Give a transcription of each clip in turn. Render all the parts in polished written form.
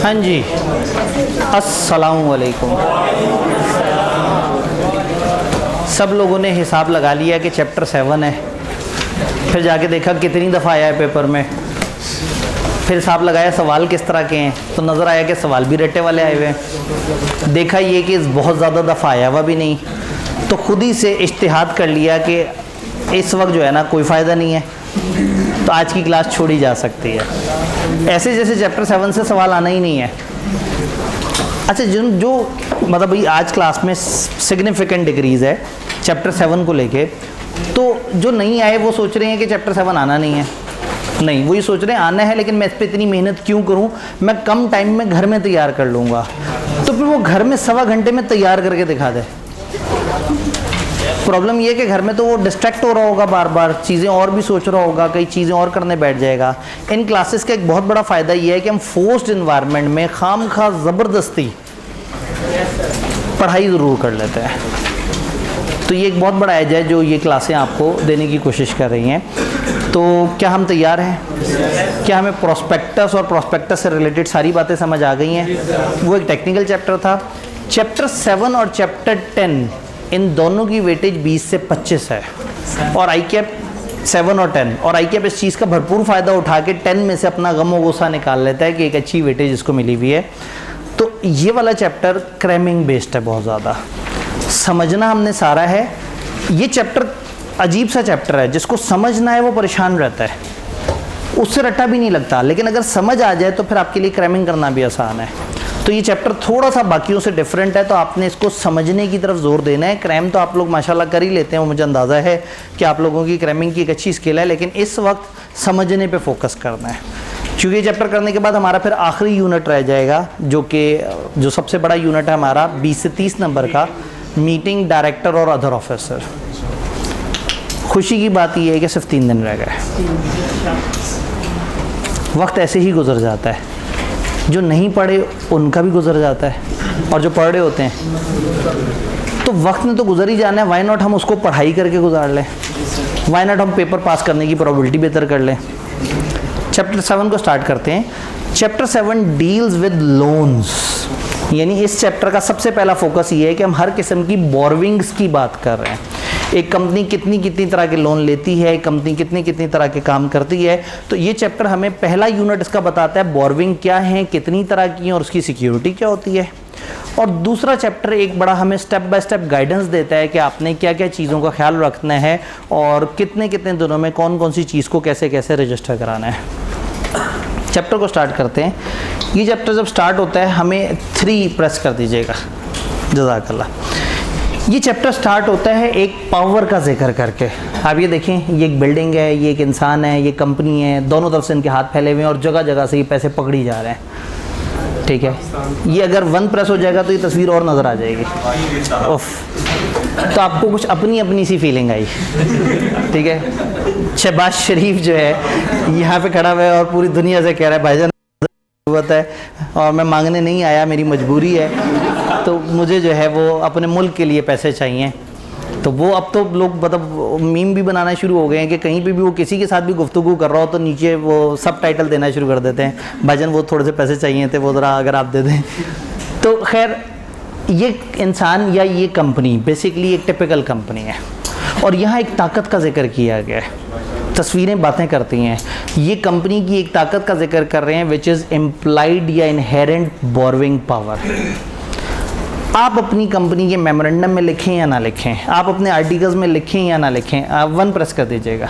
हाँ जी, अस्सलामु अलैकुम। सब लोगों ने हिसाब लगा लिया कि चैप्टर 7 है, फिर जाके देखा कितनी दफ़ा आया है पेपर में, फिर हिसाब लगाया सवाल किस तरह के हैं, तो नज़र आया कि सवाल भी रट्टे वाले आए हुए हैं। देखा ये कि बहुत ज़्यादा दफ़ा आया हुआ भी नहीं, तो खुद ही से इज्तिहाद कर लिया कि इस वक्त जो है ना कोई फ़ायदा नहीं है, तो आज की क्लास छोड़ी जा सकती है। ऐसे जैसे चैप्टर 7 से सवाल आना ही नहीं है। अच्छा, जो मतलब भाई आज क्लास में सिग्निफिकेंट डिग्रीज़ है चैप्टर 7 को लेके, तो जो नहीं आए वो सोच रहे हैं कि चैप्टर 7 आना नहीं है। नहीं, वो ये सोच रहे हैं आना है, लेकिन मैं इस पर इतनी मेहनत क्यों करूं, मैं कम टाइम में घर में तैयार कर लूँगा। तो फिर वो घर में 1.25 घंटे में तैयार करके दिखा दे। प्रॉब्लम ये है कि घर में तो वो डिस्ट्रैक्ट हो रहा होगा, बार बार चीज़ें और भी सोच रहा होगा, कई चीज़ें और करने बैठ जाएगा। इन क्लासेस का एक बहुत बड़ा फ़ायदा ये है कि हम फोर्स्ड इन्वायरमेंट में खामखा ज़बरदस्ती पढ़ाई ज़रूर कर लेते हैं। तो ये एक बहुत बड़ा एज है जो ये क्लासें आपको देने की कोशिश कर रही हैं। तो क्या हम तैयार हैं? क्या हमें प्रोस्पेक्टस और प्रोस्पेक्टस से रिलेटेड सारी बातें समझ आ गई हैं? वो एक टेक्निकल चैप्टर था। चैप्टर 7 और चैप्टर 10 इन दोनों की वेटेज 20 से 25 है, और ICAP 7 और 10, और ICAP इस चीज़ का भरपूर फ़ायदा उठा के 10 में से अपना गम व गुस्सा निकाल लेता है कि एक अच्छी वेटेज इसको मिली हुई है। तो ये वाला चैप्टर क्रैमिंग बेस्ड है, बहुत ज़्यादा समझना हमने सारा है। ये चैप्टर अजीब सा चैप्टर है, जिसको समझना है वो परेशान रहता है, उससे रट्टा भी नहीं लगता, लेकिन अगर समझ आ जाए तो फिर आपके लिए क्रैमिंग करना भी आसान है। तो ये चैप्टर थोड़ा सा बाकियों से डिफरेंट है, तो आपने इसको समझने की तरफ जोर देना है। क्रैम तो आप लोग माशाल्लाह कर ही लेते हैं, वो मुझे अंदाज़ा है कि आप लोगों की क्रैमिंग की एक अच्छी स्किल है, लेकिन इस वक्त समझने पे फोकस करना है। क्योंकि ये चैप्टर करने के बाद हमारा फिर आखिरी यूनिट रह जाएगा, जो सबसे बड़ा यूनिट है हमारा 20 से 30 नंबर का, मीटिंग डायरेक्टर और अदर ऑफिसर। खुशी की बात यह है कि सिर्फ 3 दिन रह गए, वक्त ऐसे ही गुजर जाता है। जो नहीं पढ़े उनका भी गुजर जाता है, और जो पढ़े होते हैं तो वक्त ने तो गुजर ही जाना है। वाई नॉट हम उसको पढ़ाई करके गुजार लें, वाई नॉट हम पेपर पास करने की प्रोबेबिलिटी बेहतर कर लें। चैप्टर 7 को स्टार्ट करते हैं। चैप्टर 7 डील्स विद लोन्स, यानी इस चैप्टर का सबसे पहला फोकस ये है कि हम हर किस्म की बोरविंग्स की बात कर रहे हैं। एक कंपनी कितनी कितनी तरह के लोन लेती है, एक कंपनी कितनी कितनी तरह के काम करती है। तो ये चैप्टर हमें पहला यूनिट इसका बताता है बोरविंग क्या है, कितनी तरह की है, और उसकी सिक्योरिटी क्या होती है। और दूसरा चैप्टर एक बड़ा हमें स्टेप बाय स्टेप गाइडेंस देता है कि आपने क्या क्या चीज़ों का ख्याल रखना है, और कितने कितने दिनों में कौन कौन सी चीज़ को कैसे कैसे रजिस्टर कराना है। चैप्टर को स्टार्ट करते हैं। ये चैप्टर जब स्टार्ट होता है हमें 3 प्रेस कर दीजिएगा, जज़ाकल्लाह। ये चैप्टर स्टार्ट होता है एक पावर का जिक्र करके। आप ये देखें, ये एक बिल्डिंग है, ये एक इंसान है, ये कंपनी है, दोनों तरफ से इनके हाथ फैले हुए हैं और जगह जगह से ये पैसे पकड़ी जा रहे हैं। ठीक है, ये अगर 1 प्रेस हो जाएगा तो ये तस्वीर और नज़र आ जाएगी। उफ, तो आपको कुछ अपनी अपनी सी फीलिंग आई। ठीक है, शहबाज शरीफ जो है यहाँ पे खड़ा हुआ है और पूरी दुनिया से कह रहा है भाईजान ज़रूरत है और मैं मांगने नहीं आया, मेरी मजबूरी है, तो मुझे जो है वो अपने मुल्क के लिए पैसे चाहिए। तो वो अब तो लोग मतलब मीम भी बनाना शुरू हो गए हैं कि कहीं पे भी वो किसी के साथ भी गुफ्तगू कर रहा हो तो नीचे वो सब टाइटल देना शुरू कर देते हैं, भाईजान वो थोड़े से पैसे चाहिए थे, वो ज़रा अगर आप दे दें। तो खैर, ये इंसान या ये कंपनी बेसिकली एक टिपिकल कंपनी है, और यहाँ एक ताकत का जिक्र किया गया है। तस्वीरें बातें करती हैं। ये कंपनी की एक ताकत का जिक्र कर रहे हैं, विच इज़ इम्प्लाइड या इनहेरेंट बोरविंग पावर। आप अपनी कंपनी के मेमोरेंडम में लिखें या ना लिखें, आप अपने आर्टिकल्स में लिखें या ना लिखें, आप 1 प्रेस कर दीजिएगा,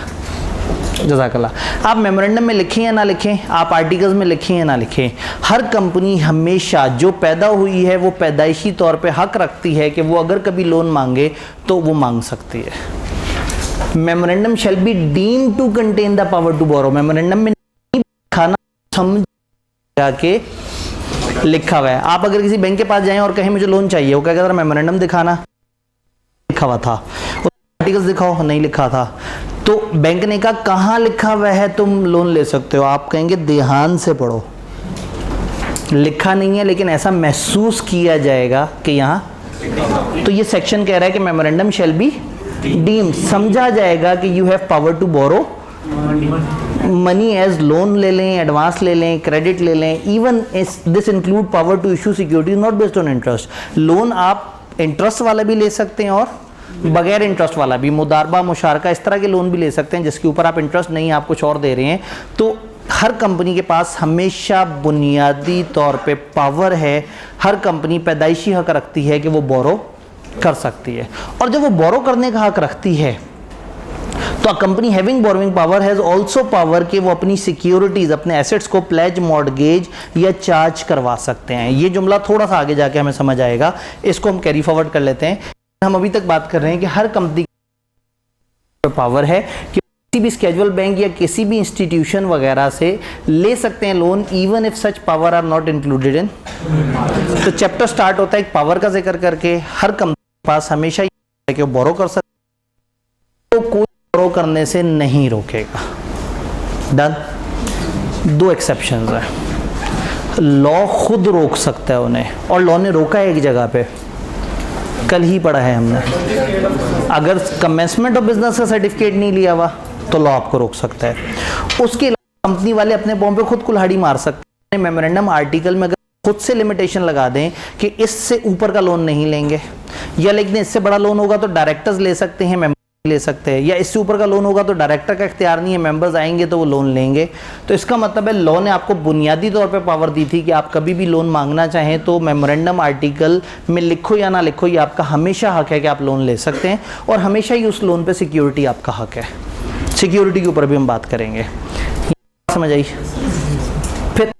जज़ाकल्लाह। आप मेमोरेंडम में लिखें या ना लिखें, आप आर्टिकल्स में लिखें या ना लिखें, हर कंपनी हमेशा जो पैदा हुई है वो पैदाइशी तौर पे हक रखती है कि वो अगर कभी लोन मांगे तो वो मांग सकती है। Memorandum shall be deemed to contain the power to borrow. Memorandum में खाना समझ के लिखा हुआ है। आप अगर किसी बैंक के पास जाएं और कहें मुझे लोन चाहिए, वो क्या कहता है, मेमोरेंडम दिखाना, लिखा हुआ था, आर्टिकल्स दिखाओ, नहीं लिखा था। तो बैंक ने कहा कहाँ लिखा हुआ है तुम लोन ले सकते हो, आप कहेंगे ध्यान से पढ़ो, लिखा नहीं है लेकिन ऐसा महसूस किया जाएगा कि यहाँ। तो ये सेक्शन कह रहा है कि मेमोरेंडम शैल बी डीम्ड, समझा जाएगा कि you have power to borrow money as loan ले लें, एडवांस ले लें, क्रेडिट ले लें, even this include power to issue security not based on interest. Loan आप इंटरेस्ट वाला भी ले सकते हैं और बगैर इंटरेस्ट वाला भी, मुदारबा, मुशारका, इस तरह के लोन भी ले सकते हैं जिसके ऊपर आप इंटरेस्ट नहीं, आप कुछ और दे रहे हैं। तो हर कंपनी के पास हमेशा बुनियादी तौर पे पावर है, हर कंपनी पैदाइशी हक रखती है कि वो बोरो कर सकती है। और जब वो बोरो करने का हक रखती है तो company having borrowing power has also power कि वो अपनी सिक्योरिटीज, अपने एसेट्स को प्लेज, मॉर्गेज या चार्ज करवा सकते हैं। ये जुमला थोड़ा सा आगे जाके हमें समझ आएगा, इसको हम कैरी फॉरवर्ड कर लेते हैं। हम अभी तक बात कर रहे हैं कि हर कंपनी की पावर है कि किसी भी स्केजुअल बैंक या किसी भी इंस्टीट्यूशन वगैरह से ले सकते हैं loan, even if such power are not included in. तो चैप्टर स्टार्ट होता है एक पावर का जिक्र करके। हर कंपनी के पास हमेशा ये है कि वो बोरो कर सकते, तो कोई बोरो करने से नहीं रोकेगा। डन। दो एक्सेप्शंस है, लॉ खुद रोक सकता है उन्हें, और लॉ ने रोका है एक जगह पे, कल ही पढ़ा है हमने। अगर कमेंसमेंट ऑफ बिजनेस का सर्टिफिकेट नहीं लिया हुआ तो लॉ आपको रोक सकता है। उसके अलावा कंपनी वाले अपने बॉम्ब पे खुद कुल्हाड़ी मार सकते हैं। मेमोरेंडम आर्टिकल में अगर खुद से लिमिटेशन लगा दें कि इससे ऊपर का लोन नहीं लेंगे, या लेकिन इससे बड़ा लोन होगा तो डायरेक्टर्स ले सकते हैं, ले सकते हैं, या इससे ऊपर का लोन होगा तो डायरेक्टर का इख्तियार नहीं है, मेंबर्स आएंगे तो वो लोन लेंगे। तो इसका मतलब है लॉ ने आपको बुनियादी तौर पे पावर दी थी कि आप कभी भी लोन मांगना चाहें तो मेमोरेंडम आर्टिकल में लिखो या ना लिखो, ये आपका हमेशा हक है कि आप लोन ले सकते हैं, और हमेशा ही उस लोन पे सिक्योरिटी आपका हक है। सिक्योरिटी के ऊपर भी हम बात करेंगे, समझ आई। फिर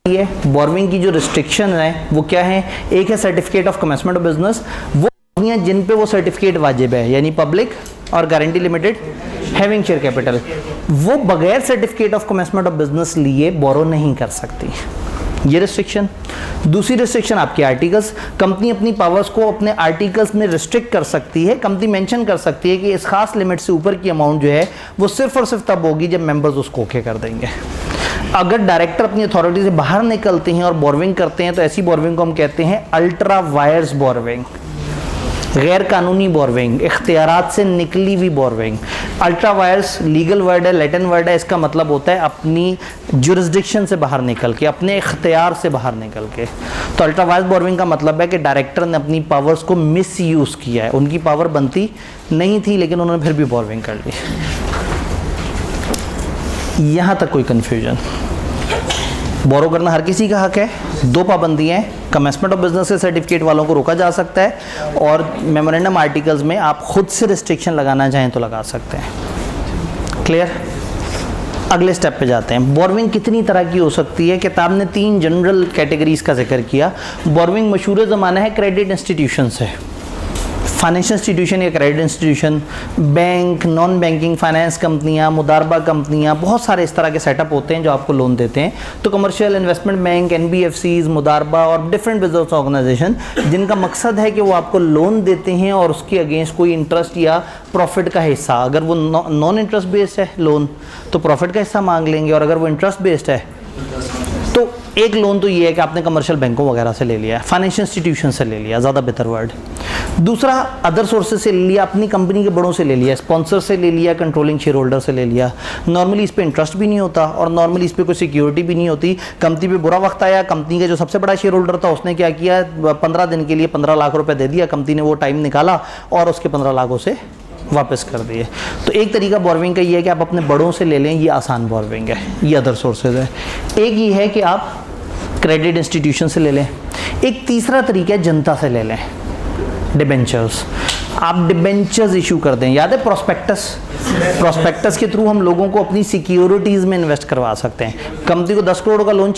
ये बोरोइंग की जो रिस्ट्रिक्शन है वो क्या है? एक है certificate of commencement of business, वो जिन पे वो सर्टिफिकेट वाजिब है, यानी पब्लिक और guarantee limited having share capital, वो बगैर certificate of commencement of business लिए बोरो नहीं कर सकती, ये रिस्ट्रिक्शन। दूसरी रिस्ट्रिक्शन आपके आर्टिकल्स, कंपनी अपनी पावर्स को अपने आर्टिकल्स में रिस्ट्रिक्ट कर सकती है। कंपनी मेंशन कर सकती है कि इस खास लिमिट से ऊपर की अमाउंट जो है वो सिर्फ और सिर्फ तब होगी जब मेंबर्स उसको ओके कर देंगे। अगर डायरेक्टर अपनी अथॉरिटी से बाहर निकलते हैं और बोरोइंग करते हैं तो ऐसी बोरोइंग को हम कहते हैं अल्ट्रा वायर्स बोरोइंग, गैर कानूनी बोरोइंग, इख्तियारात से निकली हुई borrowing. Ultra vires legal word है, लैटिन वर्ड है, इसका मतलब होता है अपनी जुरिस्डिक्शन से बाहर निकल के, अपने इख्तियार से बाहर निकल के। तो अल्ट्रा वायर्स बोरोइंग का मतलब है कि डायरेक्टर ने अपनी पावर्स को मिस यूज़ किया है, उनकी पावर बनती नहीं थी लेकिन उन्होंने फिर भी बोरोइंग कर ली। यहाँ तक कोई कन्फ्यूजन? बोरो करना हर किसी का हक है। दो पाबंदियाँ हैं, कमेंसमेंट ऑफ बिजनेस के सर्टिफिकेट वालों को रोका जा सकता है, और मेमोरेंडम आर्टिकल्स में आप खुद से रिस्ट्रिक्शन लगाना चाहें तो लगा सकते हैं। क्लियर? अगले स्टेप पे जाते हैं। बोरोइंग कितनी तरह की हो सकती है? किताब ने 3 जनरल कैटेगरीज का जिक्र किया। बोरोइंग मशहूर ज़माना है क्रेडिट इंस्टीट्यूशन से, फाइनेंशियल इंस्टीट्यूशन या credit institution, bank, non banking finance कंपनियां, मुदारबा कंपनियां, बहुत सारे इस तरह के सेटअप होते हैं जो आपको लोन देते हैं। तो कमर्शियल इन्वेस्टमेंट बैंक, NBFCs, मुदारबा और डिफरेंट बिजनेस ऑर्गेनाइजेशन, जिनका मकसद है कि वो आपको लोन देते हैं और उसके अगेंस्ट कोई इंटरेस्ट या प्रॉफिट का हिस्सा, अगर वो नॉन इंटरेस्ट बेस्ड है लोन तो प्रॉफिट का हिस्सा मांग लेंगे, और अगर वो इंटरेस्ट बेस्ड है तो एक लोन तो ये है कि आपने कमर्शियल बैंकों वगैरह से ले लिया, फाइनेंशियल इंस्टीट्यूशन से ले लिया, ज़्यादा बेहतर वर्ड। दूसरा अदर सोर्सेज से ले लिया, अपनी कंपनी के बड़ों से ले लिया, स्पॉन्सर से ले लिया, कंट्रोलिंग शेयर होल्डर से ले लिया। नॉर्मली इस पे इंटरेस्ट भी नहीं होता और नॉर्मली इस पे कोई सिक्योरिटी भी नहीं होती। कंपनी पे बुरा वक्त आया, कंपनी का जो सबसे बड़ा शेयर होल्डर था उसने क्या किया, 15 दिन के लिए 15 लाख रुपए दे दिया, कंपनी ने वो टाइम निकाला और उसके 15 लाखों से वापस कर दिए। तो एक तरीका बोरोइंग का ये है कि आप अपने बड़ों से ले लें, ये आसान बोरोइंग है, ये अदर सोर्सेज है। एक ये है कि आप क्रेडिट इंस्टीट्यूशन से ले लें। एक तीसरा तरीका है जनता से ले लें, डिबेंचर्स। आप डिबेंचर्स इशू कर दें, याद है प्रोस्पेक्टस के थ्रू हम लोगों को अपनी सिक्योरिटीज़ में इन्वेस्ट करवा सकते हैं। कंपनी को 10 करोड़ का लोन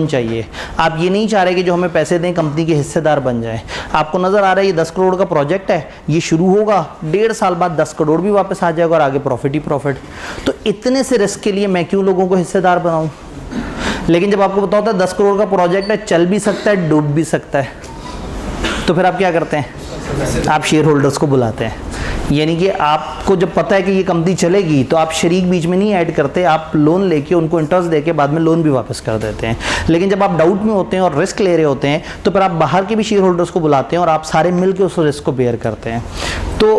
चाहिए, आप ये नहीं चाह रहे कि जो हमें पैसे दें कंपनी के हिस्सेदार बन जाएं। आपको नज़र आ रहा है ये 10 करोड़ का प्रोजेक्ट है, ये शुरू होगा, 1.5 साल बाद 10 करोड़ भी वापस आ जाएगा और आगे प्रॉफिट ही प्रॉफिट। तो इतने से रिस्क के लिए मैं क्यों लोगों को हिस्सेदार बनाऊँ? लेकिन जब आपको पता होता है 10 करोड़ का प्रोजेक्ट है, चल भी सकता है, डूब भी सकता है, तो फिर आप क्या करते हैं? आप शेयर होल्डर्स को बुलाते हैं। यानी कि आपको जब पता है कि ये कंपनी चलेगी तो आप शरीक बीच में नहीं ऐड करते, आप लोन लेके उनको इंटरेस्ट देके बाद में लोन भी वापस कर देते हैं। लेकिन जब आप डाउट में होते हैं और रिस्क ले रहे होते हैं तो फिर आप बाहर के भी शेयर होल्डर्स को बुलाते हैं और आप सारे मिल के उस रिस्क को बेयर करते हैं। तो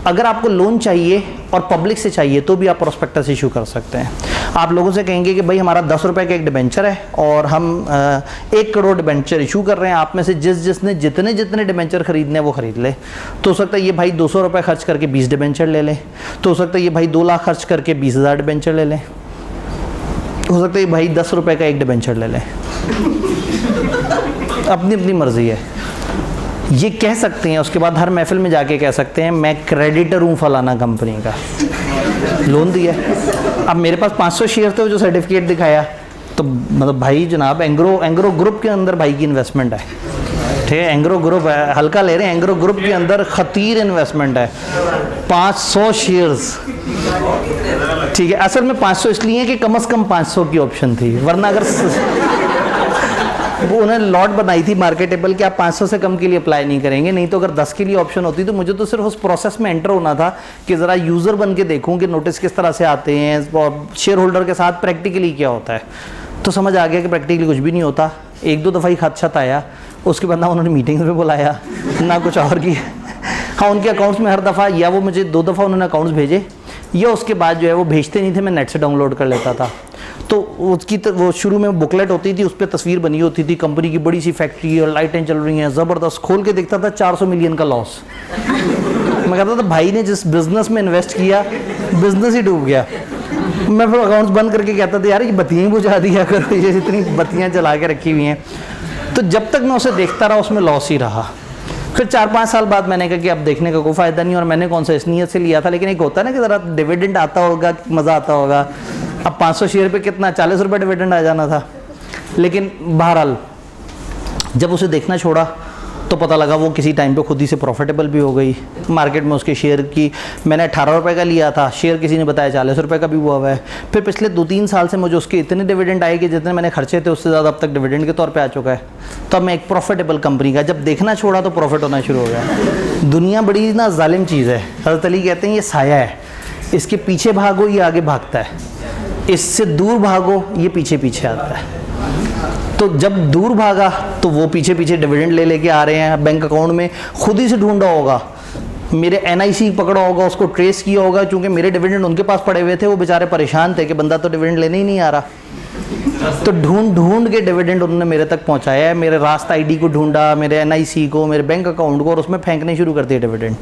अगर आपको लोन चाहिए और पब्लिक से चाहिए तो भी आप प्रोस्पेक्टस इशू कर सकते हैं। आप लोगों से कहेंगे कि भाई हमारा 10 रुपये का एक डिबेंचर है और हम 1 करोड़ डिबेंचर इशू कर रहे हैं, आप में से जिसने जितने डिबेंचर खरीदने वो खरीद ले। तो हो सकता है ये भाई 200 रुपये खर्च करके 20 डिबेंचर ले ले, तो हो सकता है ये भाई 2 लाख खर्च करके 20,000 डिबेंचर ले लें, हो सकता है भाई 10 रुपये का एक डिबेंचर ले लें। अपनी अपनी मर्जी है। ये कह सकते हैं, उसके बाद हर महफिल में जाके कह सकते हैं मैं क्रेडिटर हूँ फलाना कंपनी का, लोन दिया। अब मेरे पास 500 शेयर थे, जो सर्टिफिकेट दिखाया तो मतलब भाई जनाब एंग्रो ग्रुप के अंदर भाई की इन्वेस्टमेंट है, ठीक है, एंग्रो ग्रुप है, हल्का ले रहे हैं, एंग्रो ग्रुप के अंदर खतीर इन्वेस्टमेंट है, 500 शेयर्स, ठीक है। असल में 500 इसलिए है कि कम से कम 500 की ऑप्शन थी, वरना अगर वो उन्होंने लॉट बनाई थी मार्केटेबल कि आप 500 से कम के लिए अप्लाई नहीं करेंगे, नहीं तो अगर 10 के लिए ऑप्शन होती तो मुझे तो सिर्फ उस प्रोसेस में एंटर होना था कि ज़रा यूज़र बन के देखूं कि नोटिस किस तरह से आते हैं और शेयर होल्डर के साथ प्रैक्टिकली क्या होता है। तो समझ आ गया कि प्रैक्टिकली कुछ भी नहीं होता। 1-2 दफ़ा ही खत छत आया, उसके बाद ना उन्होंने मीटिंग्स में बुलाया ना कुछ और किया। हाँ, उनके अकाउंट्स में हर दफ़ा या वो मुझे 2 दफ़ा उन्होंने अकाउंट्स भेजे, या उसके बाद जो है वो भेजते नहीं थे, मैं नेट से डाउनलोड कर लेता था। तो उसकी वो शुरू में बुकलेट होती थी, उस पर तस्वीर बनी होती थी, कंपनी की बड़ी सी फैक्ट्री और लाइटें चल रही हैं ज़बरदस्त, खोल के देखता था 400 मिलियन का लॉस। मैं कहता था भाई ने जिस बिज़नेस में इन्वेस्ट किया बिज़नेस ही डूब गया। मैं फिर अकाउंट्स बंद करके कहता था यार ये बत्तियाँ बुझा दिया करो, ये इतनी बत्तियाँ जला के रखी हुई हैं। तो जब तक मैं उसे देखता रहा उसमें लॉस ही रहा। फिर 4-5 साल बाद मैंने कहा कि अब देखने का कोई फ़ायदा नहीं, और मैंने कौन सा इस नीयत से लिया था, लेकिन एक होता है ना कि ज़रा डिविडेंड आता होगा, मज़ा आता होगा। अब 500 शेयर पे कितना 40 रुपये डिविडेंड आ जाना था। लेकिन बहरहाल जब उसे देखना छोड़ा तो पता लगा वो किसी टाइम पे खुद ही से प्रॉफिटेबल भी हो गई। मार्केट में उसके शेयर की मैंने 18 रुपये का लिया था, शेयर किसी ने बताया 40 रुपये का भी हुआ है। फिर पिछले 2-3 साल से मुझे उसके इतने डिविडेंड आए कि जितने मैंने खर्चे थे उससे ज़्यादा अब तक डिविडेंड के तौर पे आ चुका है। तो अब मैं एक प्रॉफिटेबल कंपनी का जब देखना छोड़ा तो प्रॉफिट होना शुरू हो गया। दुनिया बड़ी ना जालिम चीज़ है। हज़रत अली कहते हैं ये साया है, इसके पीछे भागो ये आगे भागता है, इससे दूर भागो ये पीछे पीछे आता है। तो जब दूर भागा तो वो पीछे पीछे डिविडेंड ले लेके आ रहे हैं, बैंक अकाउंट में खुद ही से ढूंढा होगा, मेरे NIC पकड़ा होगा, उसको ट्रेस किया होगा, क्योंकि मेरे डिविडेंड उनके पास पड़े हुए थे, वो बेचारे परेशान थे कि बंदा तो डिविडेंड लेने ही नहीं आ रहा। तो ढूंढ के डिविडेंड उन्होंने मेरे तक पहुंचाया है, मेरे रास्ता ID को ढूंढा, मेरे NIC को, मेरे बैंक अकाउंट को, और उसमें फेंकने शुरू कर दिए डिविडेंड।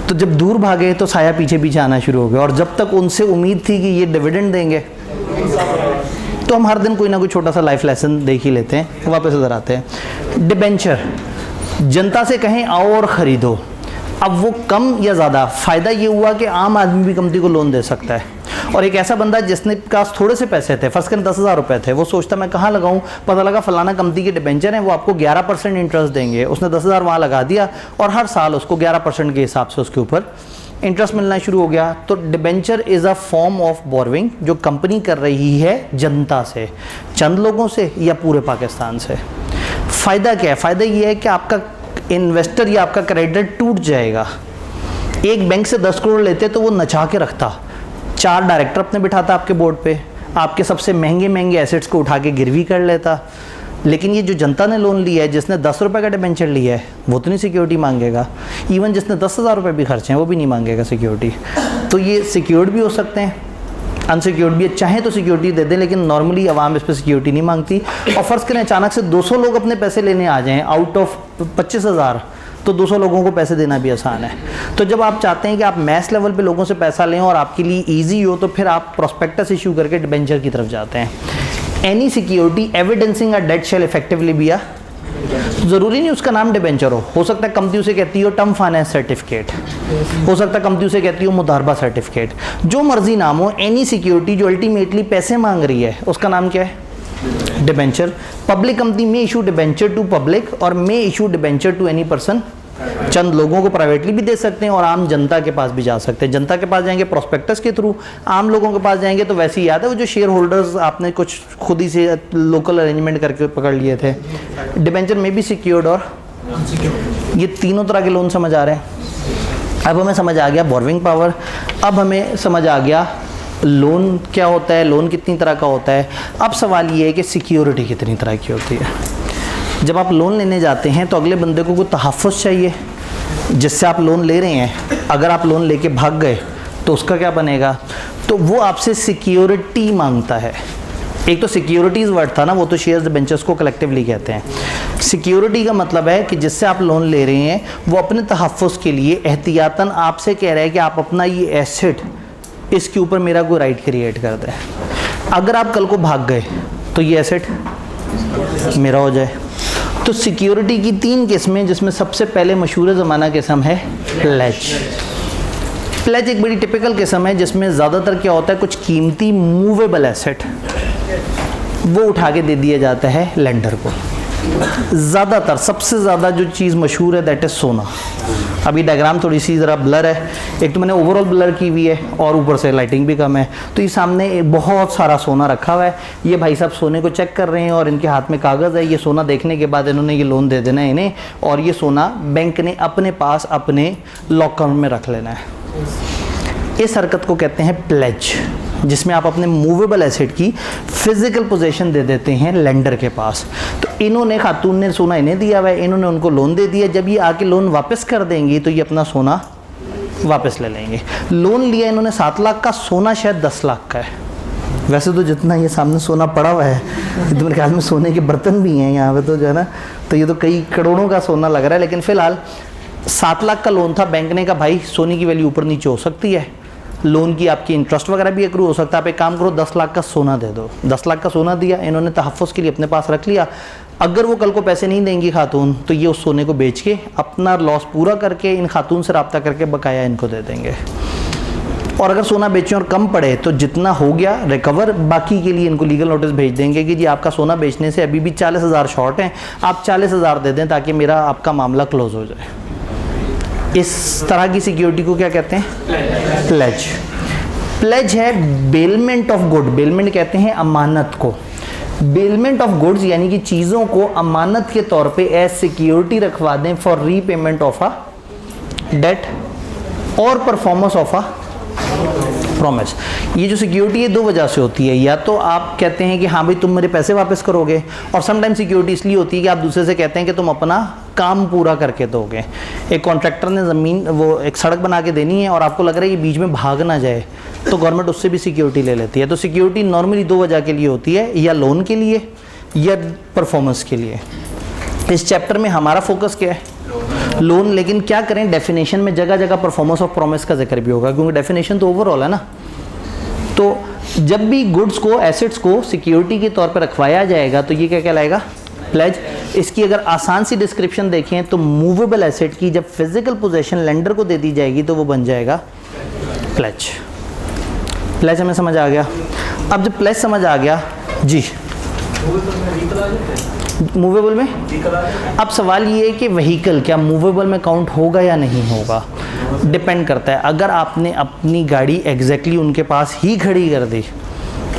तो जब दूर भागे तो साया पीछे पीछे आना शुरू हो गया, और जब तक उनसे उम्मीद थी कि ये डिविडेंड देंगे तो हम हर दिन कोई ना कोई छोटा सा लाइफ लेसन देख ही लेते हैं। वापस इधर आते हैं, डिबेंचर जनता से कहें आओ और ख़रीदो। अब वो कम या ज़्यादा फ़ायदा ये हुआ कि आम आदमी भी कंपनी को लोन दे सकता है, और एक ऐसा बंदा जिसने पास थोड़े से पैसे थे, फ़र्ज़ करें 10,000 रुपये थे, वो सोचता मैं कहाँ लगाऊँ, पता लगा फलाना कंपनी के डिबेंचर हैं, वो आपको 11% इंटरेस्ट देंगे। उसने 10,000 वहाँ लगा दिया और हर साल उसको 11% के हिसाब से उसके ऊपर इंटरेस्ट मिलना शुरू हो गया। तो debenture is a form of borrowing जो कंपनी कर रही है जनता से, चंद लोगों से या पूरे पाकिस्तान से। फ़ायदा क्या है? फ़ायदा ये है कि आपका इन्वेस्टर या आपका क्रेडिटर टूट जाएगा। एक बैंक से 10 करोड़ लेते तो वो नचा के रखता, 4 डायरेक्टर अपने बिठाता आपके बोर्ड पे, आपके सबसे महंगे एसेट्स को उठा के गिरवी कर लेता। लेकिन ये जो जनता ने लोन लिया है, जिसने 10 रुपये का डिबेंचर लिया है, वो तो नहीं सिक्योरिटी मांगेगा। इवन जिसने 10,000 रुपये भी खर्चे हैं वो भी नहीं मांगेगा सिक्योरिटी। तो ये सिक्योर्ड भी हो सकते हैं, अनसिक्योर्ड भी, चाहे तो सिक्योरिटी दे दें, लेकिन नॉर्मली आवाम इस पर सिक्योरिटी नहीं मांगती। और फ़र्ज़ करें अचानक से 200 लोग अपने पैसे लेने आ जाएँ आउट ऑफ 25,000, तो 200 लोगों को पैसे देना भी आसान है। तो जब आप चाहते हैं कि आप मैस लेवल पे लोगों से पैसा लें और आपके लिए ईजी हो, तो फिर आप प्रोस्पेक्टस इशू करके डिबेंचर की तरफ जाते हैं। Any security evidencing a debt shall effectively be a, ज़रूरी नहीं उसका नाम डिबेंचर हो सकता है कंपनी उसे कहती हो टर्म फाइनेंस सर्टिफिकेट, हो सकता है कंपनी उसे कहती हो मुदारबा सर्टिफिकेट, जो मर्जी नाम हो, एनी सिक्योरिटी जो अल्टीमेटली पैसे मांग रही है उसका नाम क्या है? डिबेंचर। पब्लिक कंपनी में इशू डिबेंचर टू पब्लिक और में issue debenture to any person. चंद लोगों को प्राइवेटली भी दे सकते हैं और आम जनता के पास भी जा सकते हैं। जनता के पास जाएंगे प्रोस्पेक्टस के थ्रू, आम लोगों के पास जाएंगे तो वैसे ही याद है वो जो शेयर होल्डर्स आपने कुछ खुद ही से लोकल अरेंजमेंट करके पकड़ लिए थे। डिबेंचर में भी सिक्योर्ड और ये तीनों तरह के लोन समझ आ रहे हैं। अब हमें समझ आ गया बोरविंग पावर, अब हमें समझ आ गया लोन क्या होता है, लोन कितनी तरह का होता है। अब सवाल ये है कि सिक्योरिटी कितनी तरह की होती है। जब आप लोन लेने जाते हैं तो अगले बंदे को कोई तहफ़्फ़ुज़ चाहिए, जिससे आप लोन ले रहे हैं, अगर आप लोन लेके भाग गए तो उसका क्या बनेगा? तो वो आपसे सिक्योरिटी मांगता है। एक तो सिक्योरिटीज़ वर्ड था ना, वो तो शेयर्स डिबेंचर्स को कलेक्टिवली कहते हैं। सिक्योरिटी का मतलब है कि जिससे आप लोन ले रहे हैं वो अपने तहफ़्फ़ुज़ के लिए एहतियातन आपसे कह रहा है कि आप अपना ये एसेट, इसके ऊपर मेरा कोई राइट क्रिएट कर दे। अगर आप कल को भाग गए तो ये एसेट मेरा हो जाए। तो सिक्योरिटी की 3 किस्में, जिसमें सबसे पहले मशहूर ज़माना किस्म है प्लेज। प्लेज एक बड़ी टिपिकल किस्म है जिसमें ज़्यादातर क्या होता है, कुछ कीमती मूवेबल एसेट वो उठा के दे दिया जाता है लेंडर को। ज़्यादातर सबसे ज़्यादा जो चीज़ मशहूर है दैट इज़ सोना। अभी डायग्राम थोड़ी सी ज़रा ब्लर है, एक तो मैंने ओवरऑल ब्लर की हुई है और ऊपर से लाइटिंग भी कम है। तो ये सामने बहुत सारा सोना रखा हुआ है। ये भाई साहब सोने को चेक कर रहे हैं और इनके हाथ में कागज़ है। ये सोना देखने के बाद इन्होंने ये लोन दे देना है इन्हें, और ये सोना बैंक ने अपने पास अपने लॉकर में रख लेना है। इस हरकत को कहते हैं प्लेज, जिसमें आप अपने मूवेबल एसेट की फिजिकल पोजीशन दे देते हैं लेंडर के पास। तो इन्होंने, खातून ने सोना इन्हें दिया हुआ है, इन्होंने उनको लोन दे दिया। जब ये आके लोन वापस कर देंगी तो ये अपना सोना वापस ले लेंगे। लोन लिया इन्होंने 7 लाख का, सोना शायद 10 लाख का है। वैसे तो जितना ये सामने सोना पड़ा हुआ है, तो मेरे ख्याल में सोने के बर्तन भी हैं यहाँ पे, तो जो है ना, तो ये तो कई करोड़ों का सोना लग रहा है। लेकिन फ़िलहाल 7 लाख का लोन था। बैंक ने कहा भाई सोने की वैल्यू ऊपर नीचे हो सकती है, लोन की आपकी इंटरेस्ट वगैरह भी एक्रू हो सकता है, आप एक काम करो 10 लाख का सोना दे दो। 10 लाख का सोना दिया इन्होंने, तहफ़्फ़ुज़ के लिए अपने पास रख लिया। अगर वो कल को पैसे नहीं देंगी खातून, तो ये उस सोने को बेच के अपना लॉस पूरा करके इन खातून से रब्ता करके बकाया इनको दे देंगे। और अगर सोना बेचें और कम पड़े तो जितना हो गया रिकवर, बाकी के लिए इनको लीगल नोटिस भेज देंगे कि जी आपका सोना बेचने से अभी भी 40,000 शॉर्ट हैं, आप 40,000 दे दें ताकि मेरा आपका मामला क्लोज हो जाए। इस तरह की सिक्योरिटी को क्या कहते हैं? प्लेज। प्लेज है बेलमेंट ऑफ गुड। बेलमेंट कहते हैं अमानत को। बेलमेंट ऑफ गुड्स यानी कि चीज़ों को अमानत के तौर पे एज सिक्योरिटी रखवा दें for repayment of a debt और परफॉर्मेंस ऑफ अ प्रॉमिस। ये जो सिक्योरिटी है 2 वजह से होती है। या तो आप कहते हैं कि हाँ भाई तुम मेरे पैसे वापस करोगे, और समटाइम सिक्योरिटी इसलिए होती है कि आप दूसरे से कहते हैं कि तुम अपना काम पूरा करके दोगे। एक कॉन्ट्रैक्टर ने ज़मीन, वो एक सड़क बना के देनी है और आपको लग रहा है कि बीच में भाग ना जाए, तो गवर्नमेंट उससे भी सिक्योरिटी ले लेती है। तो सिक्योरिटी नॉर्मली 2 वजह के लिए होती है, या लोन के लिए या परफॉर्मेंस के लिए। इस चैप्टर में हमारा फोकस क्या है? लोन। लेकिन क्या करें, डेफिनेशन में जगह जगह परफॉर्मेंस ऑफ प्रॉमिस का जिक्र भी होगा, क्योंकि डेफिनेशन तो ओवरऑल है ना। तो जब भी गुड्स को, एसेट्स को सिक्योरिटी के तौर पर रखवाया जाएगा तो ये क्या कहलाएगा? प्लेज। इसकी अगर आसान सी डिस्क्रिप्शन देखें तो मूवेबल एसेट की जब फिजिकल पोजीशन लेंडर को दे दी जाएगी तो वो बन जाएगा प्लेज। प्लेज हमें समझ आ गया। अब जब प्लेज समझ आ गया जी, मूवेबल में अब सवाल ये है कि व्हीकल क्या मूवेबल में काउंट होगा या नहीं होगा, डिपेंड करता है। अगर आपने अपनी गाड़ी एग्जैक्टली उनके पास ही खड़ी कर दी,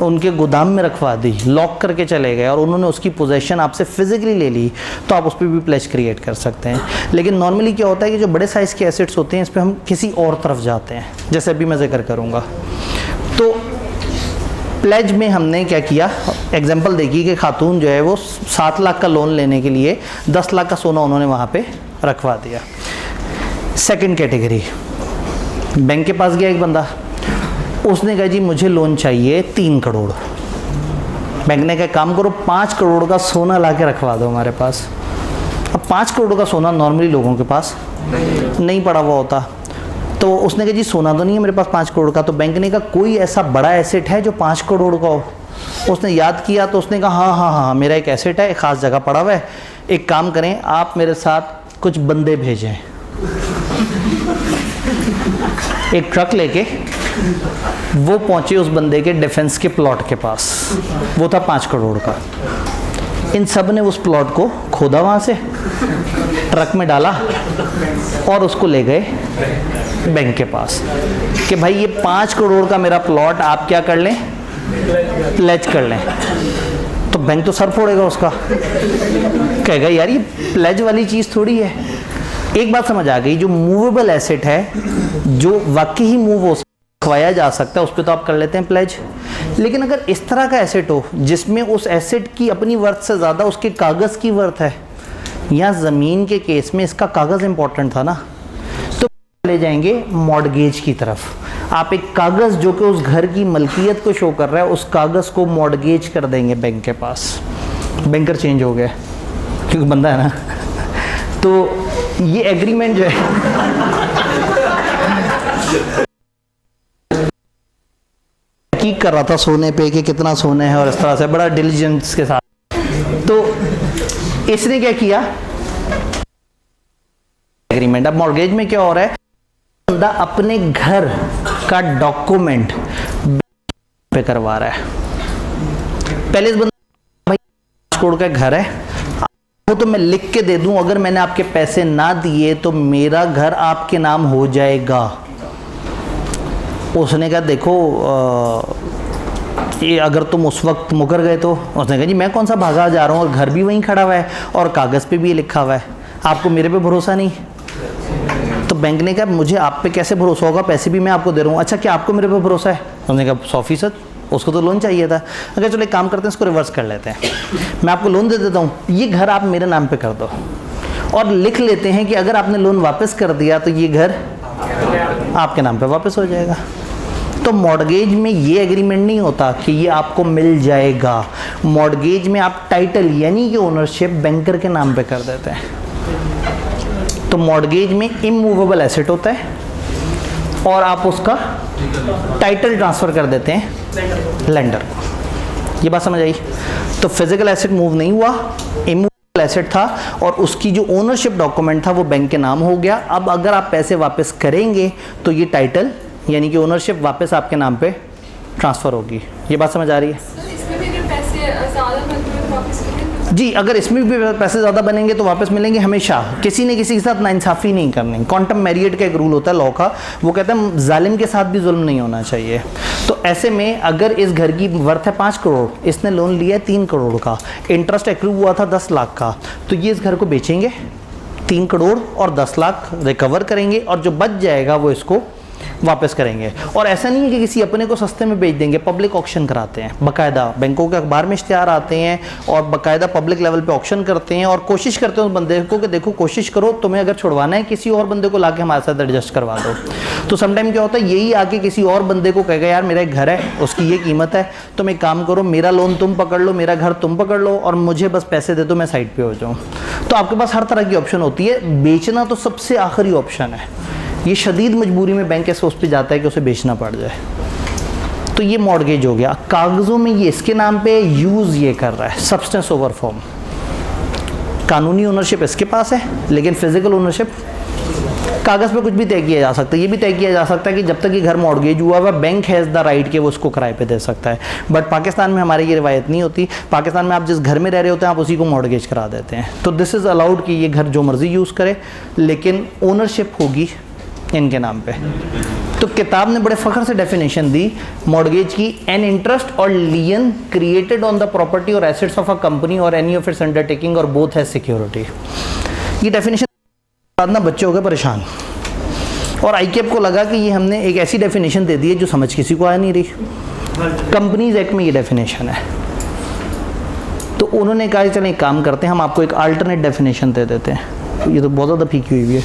उनके गोदाम में रखवा दी, लॉक करके चले गए और उन्होंने उसकी पोजीशन आपसे फिजिकली ले ली, तो आप उस पर भी प्लेज क्रिएट कर सकते हैं। लेकिन नॉर्मली क्या होता है कि जो बड़े साइज़ के एसेट्स होते हैं इस पर हम किसी और तरफ जाते हैं, जैसे अभी मैं जिक्र करूँगा। तो प्लेज में हमने क्या किया, एग्जांपल देखी कि खातून जो है वो 7 लाख का लोन लेने के लिए 10 लाख का सोना उन्होंने वहाँ पे रखवा दिया। सेकंड कैटेगरी, बैंक के पास गया एक बंदा, उसने कहा जी मुझे लोन चाहिए 3 करोड़। बैंक ने कहा काम करो 5 करोड़ का सोना ला के रखवा दो हमारे पास। अब 5 करोड़ का सोना नॉर्मली लोगों के पास नहीं पड़ा हुआ होता, तो उसने कहा जी सोना तो नहीं है मेरे पास 5 करोड़ का। तो बैंक ने कहा कोई ऐसा बड़ा एसेट है जो 5 करोड़ का हो? उसने याद किया तो उसने कहा हाँ मेरा एक एसेट है, एक ख़ास जगह पड़ा हुआ है, एक काम करें आप मेरे साथ कुछ बंदे भेजें। एक ट्रक लेके वो पहुंचे उस बंदे के डिफेंस के प्लॉट के पास, वो था 5 करोड़ का। इन सब ने उस प्लॉट को खोदा, वहाँ से ट्रक में डाला और उसको ले गए बैंक के पास कि भाई ये 5 करोड़ का मेरा प्लॉट आप क्या कर लें, प्लेज कर लें। तो बैंक तो सर फोड़ेगा उसका, कहेगा यार ये प्लेज वाली चीज़ थोड़ी है। एक बात समझ आ गई, जो मूवेबल एसेट है जो वाकई ही मूव हो खवाया जा सकता है उस पर तो आप कर लेते हैं प्लेज। लेकिन अगर इस तरह का एसेट हो जिसमें उस एसेट की अपनी वर्थ से ज़्यादा उसके कागज़ की वर्थ है, या ज़मीन के केस में इसका कागज़ इंपॉर्टेंट था ना, ले जाएंगे मॉर्गेज की तरफ। आप एक कागज़ जो कि उस घर की मलकियत को शो कर रहा है, उस कागज़ को मॉर्गेज कर देंगे बैंक के पास। बैंकर चेंज हो गया क्योंकि बंदा है ना। तो ये एग्रीमेंट जो है तहकीक कर रहा था सोने पे कि कितना सोने है और इस तरह से बड़ा डिलीजेंस के साथ। तो इसने क्या किया, एग्रीमेंट। अब मॉर्गेज में क्या हो रहा है, बंदा अपने घर का डॉक्यूमेंट पे करवा रहा है। पहले इस बंदा भाई 5 करोड़ का घर है, वो तो मैं लिख के दे दूं, अगर मैंने आपके पैसे ना दिए तो मेरा घर आपके नाम हो जाएगा। उसने कहा देखो ये अगर तुम उस वक्त मुकर गए तो, उसने कहा जी मैं कौन सा भागा जा रहा हूँ, और घर भी वहीं खड़ा हुआ है और कागज़ पे भी ये लिखा हुआ है, आपको मेरे पे भरोसा नहीं। तो बैंक ने कहा मुझे आप पे कैसे भरोसा होगा, पैसे भी मैं आपको दे रहा हूँ, अच्छा क्या आपको मेरे पे भरोसा है? उसने कहा 100%, उसको तो लोन चाहिए था। अगर चलो एक काम करते हैं, इसको रिवर्स कर लेते हैं, मैं आपको लोन दे देता हूँ, ये घर आप मेरे नाम पे कर दो, और लिख लेते हैं कि अगर आपने लोन वापस कर दिया तो ये घर आपके नाम पे वापस हो जाएगा। तो मॉर्गेज में ये एग्रीमेंट नहीं होता कि ये आपको मिल जाएगा। मॉर्गेज में आप टाइटल यानी कि ओनरशिप बैंकर के नाम पे कर देते हैं। तो मॉर्गेज में इमूवेबल एसेट होता है और आप उसका टाइटल ट्रांसफ़र कर देते हैं लेंडर को। ये बात समझ आई? तो फिजिकल एसेट मूव नहीं हुआ, इमूवेबल एसेट था और उसकी जो ओनरशिप डॉक्यूमेंट था वो बैंक के नाम हो गया। अब अगर आप पैसे वापस करेंगे तो ये टाइटल यानी कि ओनरशिप वापस आपके नाम पे ट्रांसफ़र होगी। ये बात समझ आ रही है? इसमें भी अगर पैसे ज़्यादा बनते हैं तो वापस मिलेंगे? जी, अगर इसमें भी पैसे ज़्यादा बनेंगे तो वापस मिलेंगे हमेशा। किसी ने किसी के साथ नाइंसाफ़ी नहीं करनी। क्वांटम मैरियट का एक रूल होता है लॉ का, वो कहता है जालिम के साथ भी जुल्म नहीं होना चाहिए। तो ऐसे में अगर इस घर की वर्थ है 5 करोड़, इसने लोन लिया है 3 करोड़ का, इंटरेस्ट एक्रू हुआ था 10 लाख का, तो ये इस घर को बेचेंगे, 3 करोड़ और 10 लाख रिकवर करेंगे और जो बच जाएगा वो इसको वापस करेंगे। और ऐसा नहीं है कि किसी अपने को सस्ते में बेच देंगे, पब्लिक ऑक्शन कराते हैं बाकायदा, बैंकों के अखबार में इश्तिहार आते हैं और बाकायदा पब्लिक लेवल पे ऑक्शन करते हैं और कोशिश करते हैं उस बंदे को कि देखो कोशिश करो, तुम्हें अगर छुड़वाना है किसी और बंदे को लाके हमारे साथ एडजस्ट करवा दो। तो समटाइम क्या होता है, यही आके किसी और बंदे को कहेगा यार मेरा एक घर है, उसकी ये कीमत है, तुम एक काम करो मेरा लोन तुम पकड़ लो, मेरा घर तुम पकड़ लो और मुझे बस पैसे दे दो, मैं साइड पे हो जाऊँ। तो आपके पास हर तरह की ऑप्शन होती है। बेचना तो सबसे आखिरी ऑप्शन है, ये शदीद मजबूरी में बैंक ऐसे उस पर जाता है कि उसे बेचना पड़ जाए। तो ये मॉर्गेज हो गया। कागज़ों में ये इसके नाम पे यूज़ ये कर रहा है, सब्सटेंस ओवर फॉर्म। कानूनी ओनरशिप इसके पास है लेकिन फिजिकल ओनरशिप कागज़ पे कुछ भी तय किया जा सकता है। ये भी तय किया जा सकता है कि जब तक ये घर मॉर्गेज हुआ हुआ, बैंक हैज़ द राइट कि वो उसको किराए पे दे सकता है। बट पाकिस्तान में हमारी ये रिवायत नहीं होती। पाकिस्तान में आप जिस घर में रह रहे होते हैं आप उसी को मॉर्गेज करा देते हैं। तो दिस इज़ अलाउड कि ये घर जो मर्ज़ी यूज़ करे लेकिन ओनरशिप होगी इनके नाम पे। तो किताब ने बड़े फ़ख्र से डेफिनेशन दी मॉर्गेज की, एन इंटरेस्ट और लियन क्रिएटेड ऑन द प्रॉपर्टी और एसेट्स ऑफ अ कंपनी और एनी ऑफ इट्स अंडरटेकिंग और बोथ हैज सिक्योरिटी। ये डेफिनेशन बाद ना बच्चे हो गए परेशान और आईकेप को लगा कि ये हमने एक ऐसी डेफिनेशन दे दी है जो समझ किसी को आ नहीं रही। कंपनीज एक्ट में ये डेफिनेशन है। तो उन्होंने कहा चलें एक काम करते हैं, हम आपको एक अल्टरनेट डेफिनेशन दे देते हैं। ये तो बहुत ज़्यादा फीकी हुई है,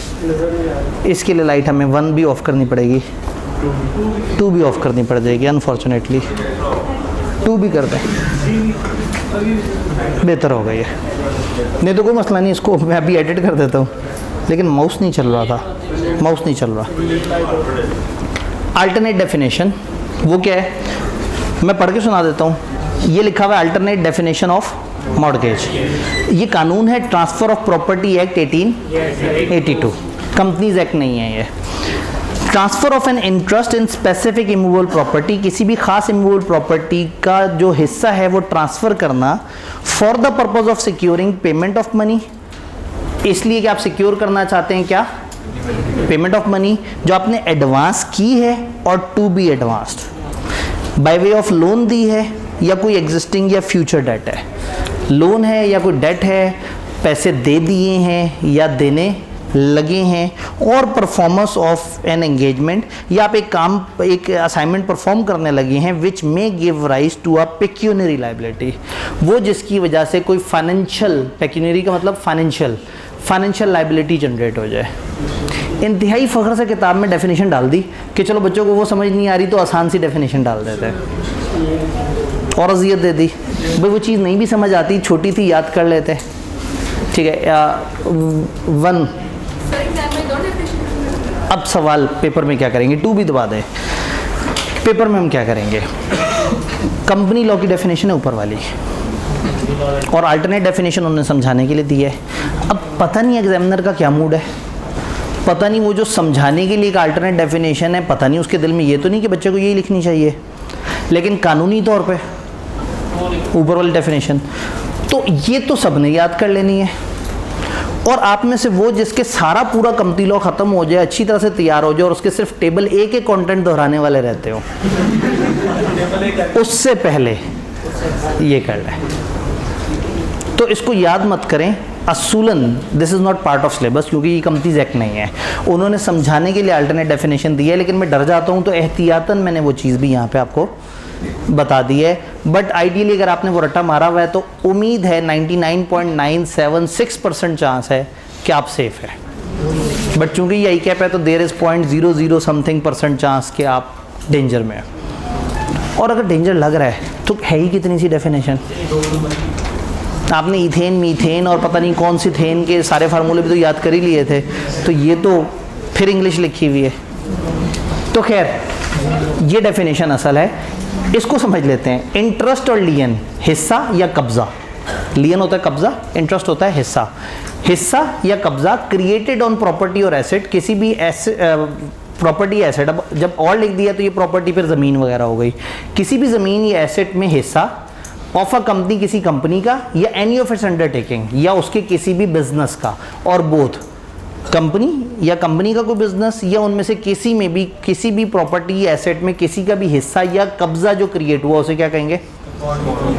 इसके लिए लाइट हमें 1 भी ऑफ़ करनी पड़ेगी, 2 भी ऑफ़ करनी पड़ जाएगी अनफॉर्चुनेटली। 2 भी कर दें बेहतर होगा ये, नहीं तो कोई मसला नहीं, इसको मैं अभी एडिट कर देता हूँ। लेकिन माउस नहीं चल रहा था, माउस नहीं चल रहा। अल्टरनेट डेफिनेशन वो क्या है, मैं पढ़ के सुना देता हूँ। ये लिखा हुआ है अल्टरनेट डेफिनेशन ऑफ मॉर्गेज। ये कानून है transfer of property act 1882, companies act नहीं है ये। Transfer of an interest in specific immovable property, किसी भी खास इमूवेबल प्रॉपर्टी का जो हिस्सा है वो ट्रांसफ़र करना for the purpose of securing payment of money, इसलिए कि आप सिक्योर करना चाहते हैं क्या, पेमेंट ऑफ मनी जो आपने एडवांस की है और to be advanced by way of loan दी है या कोई एग्जिस्टिंग या फ्यूचर डेट है। लोन है या कोई डेट है, पैसे दे दिए हैं या देने लगे हैं, और परफॉर्मेंस ऑफ एन एंगेजमेंट या आप एक काम एक असाइनमेंट परफॉर्म करने लगे हैं which may give rise to a pecuniary liability, वो जिसकी वजह से कोई फाइनेंशियल, पेक्यूनरी का मतलब फाइनेंशियल लाइबिलिटी जनरेट हो जाए। इंतहाई फ़ख्र से किताब में डेफिनेशन डाल दी कि चलो बच्चों को वो समझ नहीं आ रही तो आसान सी डेफिनेशन डाल देते हैं, और अजियत दे दी। भाई वो चीज़ नहीं भी समझ आती, छोटी थी, याद कर लेते, ठीक है। वन, सर एग्जाम में 2 डेफिनेशन। अब सवाल पेपर में क्या करेंगे, 2 भी दबा दें। पेपर में हम क्या करेंगे, कंपनी लॉ की डेफिनेशन है ऊपर वाली, और अल्टरनेट डेफिनेशन उन्होंने समझाने के लिए दी है। अब पता नहीं एग्जामिनर का क्या मूड है, पता नहीं वो जो समझाने के लिए एक अल्टरनेट डेफिनेशन है, पता नहीं उसके दिल में ये तो नहीं कि बच्चे को यही लिखनी चाहिए, लेकिन कानूनी तौर पे ऊपर वाली डेफिनेशन तो ये तो सबने याद कर लेनी है। और आप में से वो जिसके सारा पूरा कंपनी लॉ खत्म हो जाए, अच्छी तरह से तैयार हो जाए, और उसके सिर्फ टेबल ए के कंटेंट दोहराने वाले रहते हो, उससे पहले ये कर लें। तो इसको याद मत करें, असूलन this is not part of syllabus, क्योंकि ये कंपनीज एक्ट नहीं है। उन्होंने समझाने के लिए अल्टरनेट डेफिनेशन दी है, लेकिन मैं डर जाता हूँ तो एहतियातन मैंने वो चीज़ भी यहाँ पे आपको बता दी है। बट आइडियली अगर आपने वो रट्टा मारा हुआ है तो उम्मीद है 99.976% चांस है कि आप सेफ है। बट चूंकि ये आई कैप है तो देयर इज़ 0.00 समथिंग % चांस कि आप डेंजर में है। और अगर डेंजर लग रहा है तो है ही कितनी सी डेफिनेशन, आपने इथेन, मीथेन और पता नहीं कौन सी थेन के सारे फार्मूले भी तो याद कर ही लिए थे, तो ये तो फिर इंग्लिश लिखी हुई है। तो खैर ये डेफिनेशन असल है, इसको समझ लेते हैं। इंटरेस्ट और लियन, हिस्सा या कब्जा। लियन होता है कब्जा, इंटरेस्ट होता है हिस्सा। हिस्सा या कब्जा क्रिएटेड ऑन प्रॉपर्टी और एसेट, किसी भी प्रॉपर्टी एसेट, अब जब और लिख दिया तो ये प्रॉपर्टी फिर ज़मीन वगैरह हो गई, किसी भी ज़मीन या एसेट में हिस्सा ऑफ अ कंपनी, किसी कंपनी का, या एनी ऑफ इट्स अंडरटेकिंग, या उसके किसी भी बिजनेस का, और बोथ कंपनी या कंपनी का कोई बिजनेस या उनमें से किसी में भी किसी भी प्रॉपर्टी या एसेट में किसी का भी हिस्सा या कब्जा जो क्रिएट हुआ उसे क्या कहेंगे,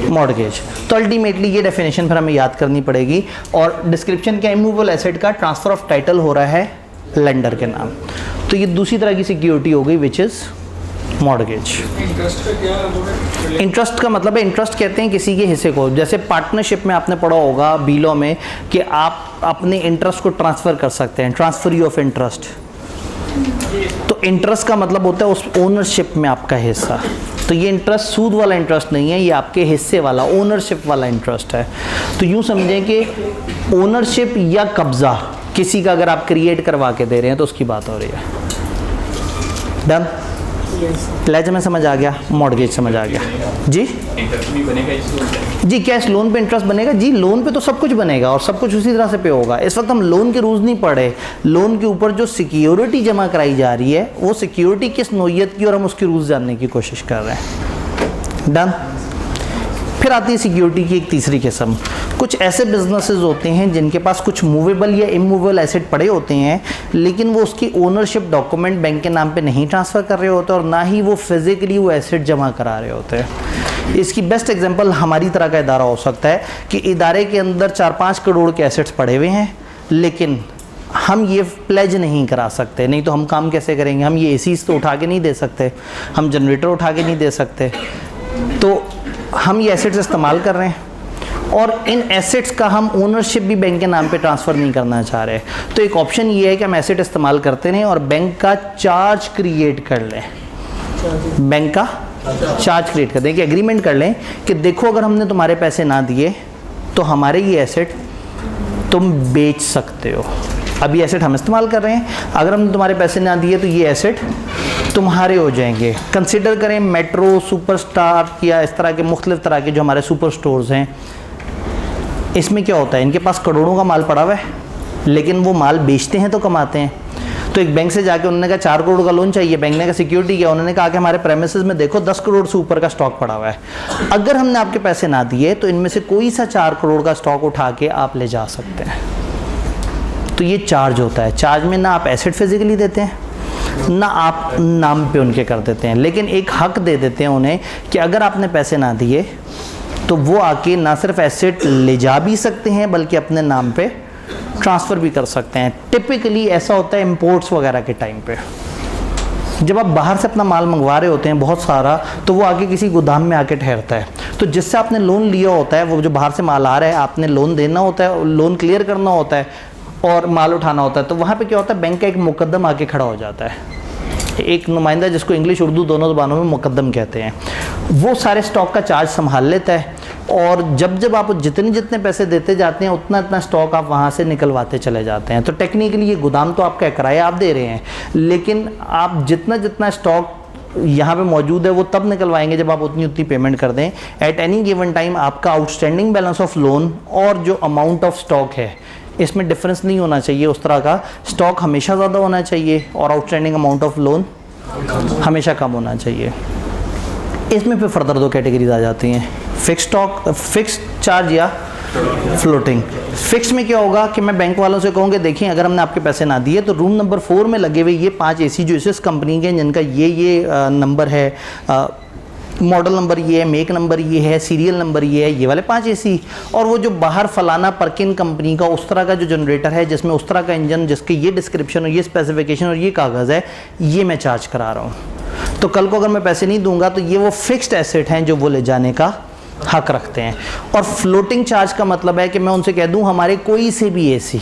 मॉर्गेज। तो अल्टीमेटली ये डेफिनेशन फिर हमें याद करनी पड़ेगी। और डिस्क्रिप्शन क्या, इमूवेबल एसेट का ट्रांसफर ऑफ टाइटल हो रहा है लेंडर के नाम, तो ये दूसरी तरह की सिक्योरिटी हो गई विच इज़ मॉर्गेज। इंटरेस्ट का मतलब है, इंटरेस्ट कहते हैं किसी के हिस्से को, जैसे पार्टनरशिप में आपने पढ़ा होगा बीलो में कि आप अपने इंटरेस्ट को ट्रांसफ़र कर सकते हैं, ट्रांसफर ऑफ इंटरेस्ट। तो इंटरेस्ट का मतलब होता है उस ओनरशिप में आपका हिस्सा। तो ये इंटरेस्ट सूद वाला इंटरेस्ट नहीं है, ये आपके हिस्से वाला ओनरशिप वाला इंटरेस्ट है। तो यूँ समझें कि ओनरशिप या कब्ज़ा किसी का अगर आप क्रिएट करवा के दे रहे हैं तो उसकी बात हो रही है। डन, प्लेज में समझ आ गया, मॉर्गेज समझ आ गया जी। इंटरेस्ट भी बनेगा इस लोन पे? जी क्या इस लोन पे इंटरेस्ट बनेगा? जी लोन पे तो सब कुछ बनेगा और सब कुछ उसी तरह से पे होगा। इस वक्त हम लोन के रूल्स नहीं पढ़े, लोन के ऊपर जो सिक्योरिटी जमा कराई जा रही है वो सिक्योरिटी किस नोयत की, और हम उसके रूल्स जानने की कोशिश कर रहे हैं। डन। फिर आती है सिक्योरिटी की एक तीसरी किस्म। कुछ ऐसे बिजनेसेस होते हैं जिनके पास कुछ मूवेबल या इमूवेबल एसेट पड़े होते हैं, लेकिन वो उसकी ओनरशिप डॉक्यूमेंट बैंक के नाम पे नहीं ट्रांसफ़र कर रहे होते और ना ही वो फिज़िकली वो एसेट जमा करा रहे होते हैं। इसकी बेस्ट एग्जांपल हमारी तरह का इदारा हो सकता है कि इदारे के अंदर 4-5 करोड़ के एसेट्स पड़े हुए हैं, लेकिन हम ये प्लेज नहीं करा सकते, नहीं तो हम काम कैसे करेंगे? हम ये एसीज तो उठा के नहीं दे सकते, हम जनरेटर उठा के नहीं दे सकते, तो हम ये एसेट्स इस्तेमाल कर रहे हैं और इन एसेट्स का हम ओनरशिप भी बैंक के नाम पे ट्रांसफ़र नहीं करना चाह रहे। तो एक ऑप्शन ये है कि हम एसेट इस्तेमाल करते रहें और बैंक का चार्ज क्रिएट कर लें, बैंक का चार्ज क्रिएट कर दें, कि एग्रीमेंट कर लें कि देखो अगर हमने तुम्हारे पैसे ना दिए तो हमारे ये एसेट तुम बेच सकते हो। अभी एसेट हम इस्तेमाल कर रहे हैं, अगर हमने तुम्हारे पैसे ना दिए तो ये एसेट तुम्हारे हो जाएंगे। कंसिडर करें मेट्रो, सुपरस्टार या इस तरह के मुख्तलिफ तरह के जो हमारे सुपर स्टोर्स हैं, इसमें क्या होता है, इनके पास करोड़ों का माल पड़ा हुआ है, लेकिन वो माल बेचते हैं तो कमाते हैं। तो एक बैंक से जाके उन्होंने कहा 4 करोड़ का लोन चाहिए, बैंक ने कहा सिक्योरिटी क्या, उन्होंने कहा कि हमारे प्रेमिसेस में देखो 10 करोड़ से ऊपर का स्टॉक पड़ा हुआ है, अगर हमने आपके पैसे ना दिए तो इनमें से कोई सा 4 करोड़ का स्टॉक उठा के आप ले जा सकते हैं। तो ये चार्ज होता है। चार्ज में ना आप एसेट फिजिकली देते हैं ना आप नाम पे उनके कर देते हैं, लेकिन एक हक दे देते हैं उन्हें कि अगर आपने पैसे ना दिए तो वो आके ना सिर्फ एसेट ले जा भी सकते हैं बल्कि अपने नाम पे ट्रांसफ़र भी कर सकते हैं। टिपिकली ऐसा होता है इंपोर्ट्स वगैरह के टाइम पे, जब आप बाहर से अपना माल मंगवा रहे होते हैं बहुत सारा, तो वो आके किसी गोदाम में आके ठहरता है, तो जिससे आपने लोन लिया होता है, वो जो बाहर से माल आ रहा है आपने लोन देना होता है, लोन क्लियर करना होता है, और माल उठाना होता है, तो वहाँ पे क्या होता है, बैंक का एक मुकद्दम आके खड़ा हो जाता है, एक नुमाइंदा जिसको इंग्लिश उर्दू दोनों ज़बानों में मुकद्दम कहते हैं। वो सारे स्टॉक का चार्ज संभाल लेता है, और जब जब आप जितने पैसे देते जाते हैं उतना स्टॉक आप वहाँ से निकलवाते चले जाते हैं। तो टेक्निकली ये गोदाम तो आपका किराया आप दे रहे हैं, लेकिन आप जितना स्टॉक यहाँ पे मौजूद है वो तब निकलवाएंगे जब आप उतनी पेमेंट कर दें। एट एनी गिवन टाइम आपका आउटस्टैंडिंग बैलेंस ऑफ लोन और जो अमाउंट ऑफ स्टॉक है इसमें डिफरेंस नहीं होना चाहिए उस तरह का। स्टॉक हमेशा ज़्यादा होना चाहिए और आउटस्टैंडिंग अमाउंट ऑफ लोन हमेशा कम होना चाहिए। इसमें फिर फर्दर 2 कैटेगरीज आ जाती हैं, फिक्स स्टॉक, फिक्स चार्ज या फ्लोटिंग। फिक्स में क्या होगा कि मैं बैंक वालों से कहूँगा देखिए अगर हमने आपके पैसे ना दिए तो रूम नंबर 4 में लगे हुए ये 5 AC जो इस कंपनी के जिनका ये नंबर है, मॉडल नंबर ये है, मेक नंबर ये है, सीरियल नंबर ये है, ये वाले 5 AC, और वो जो बाहर फलाना परकिन कंपनी का उस तरह का जो जनरेटर है जिसमें उस तरह का इंजन जिसके ये डिस्क्रिप्शन और ये स्पेसिफिकेशन और ये कागज़ है, ये मैं चार्ज करा रहा हूँ। तो कल को अगर मैं पैसे नहीं दूंगा तो ये वो फिक्स्ड एसेट हैं जो वो ले जाने का हक रखते हैं। और फ्लोटिंग चार्ज का मतलब है कि मैं उनसे कह दूं हमारे कोई से भी AC,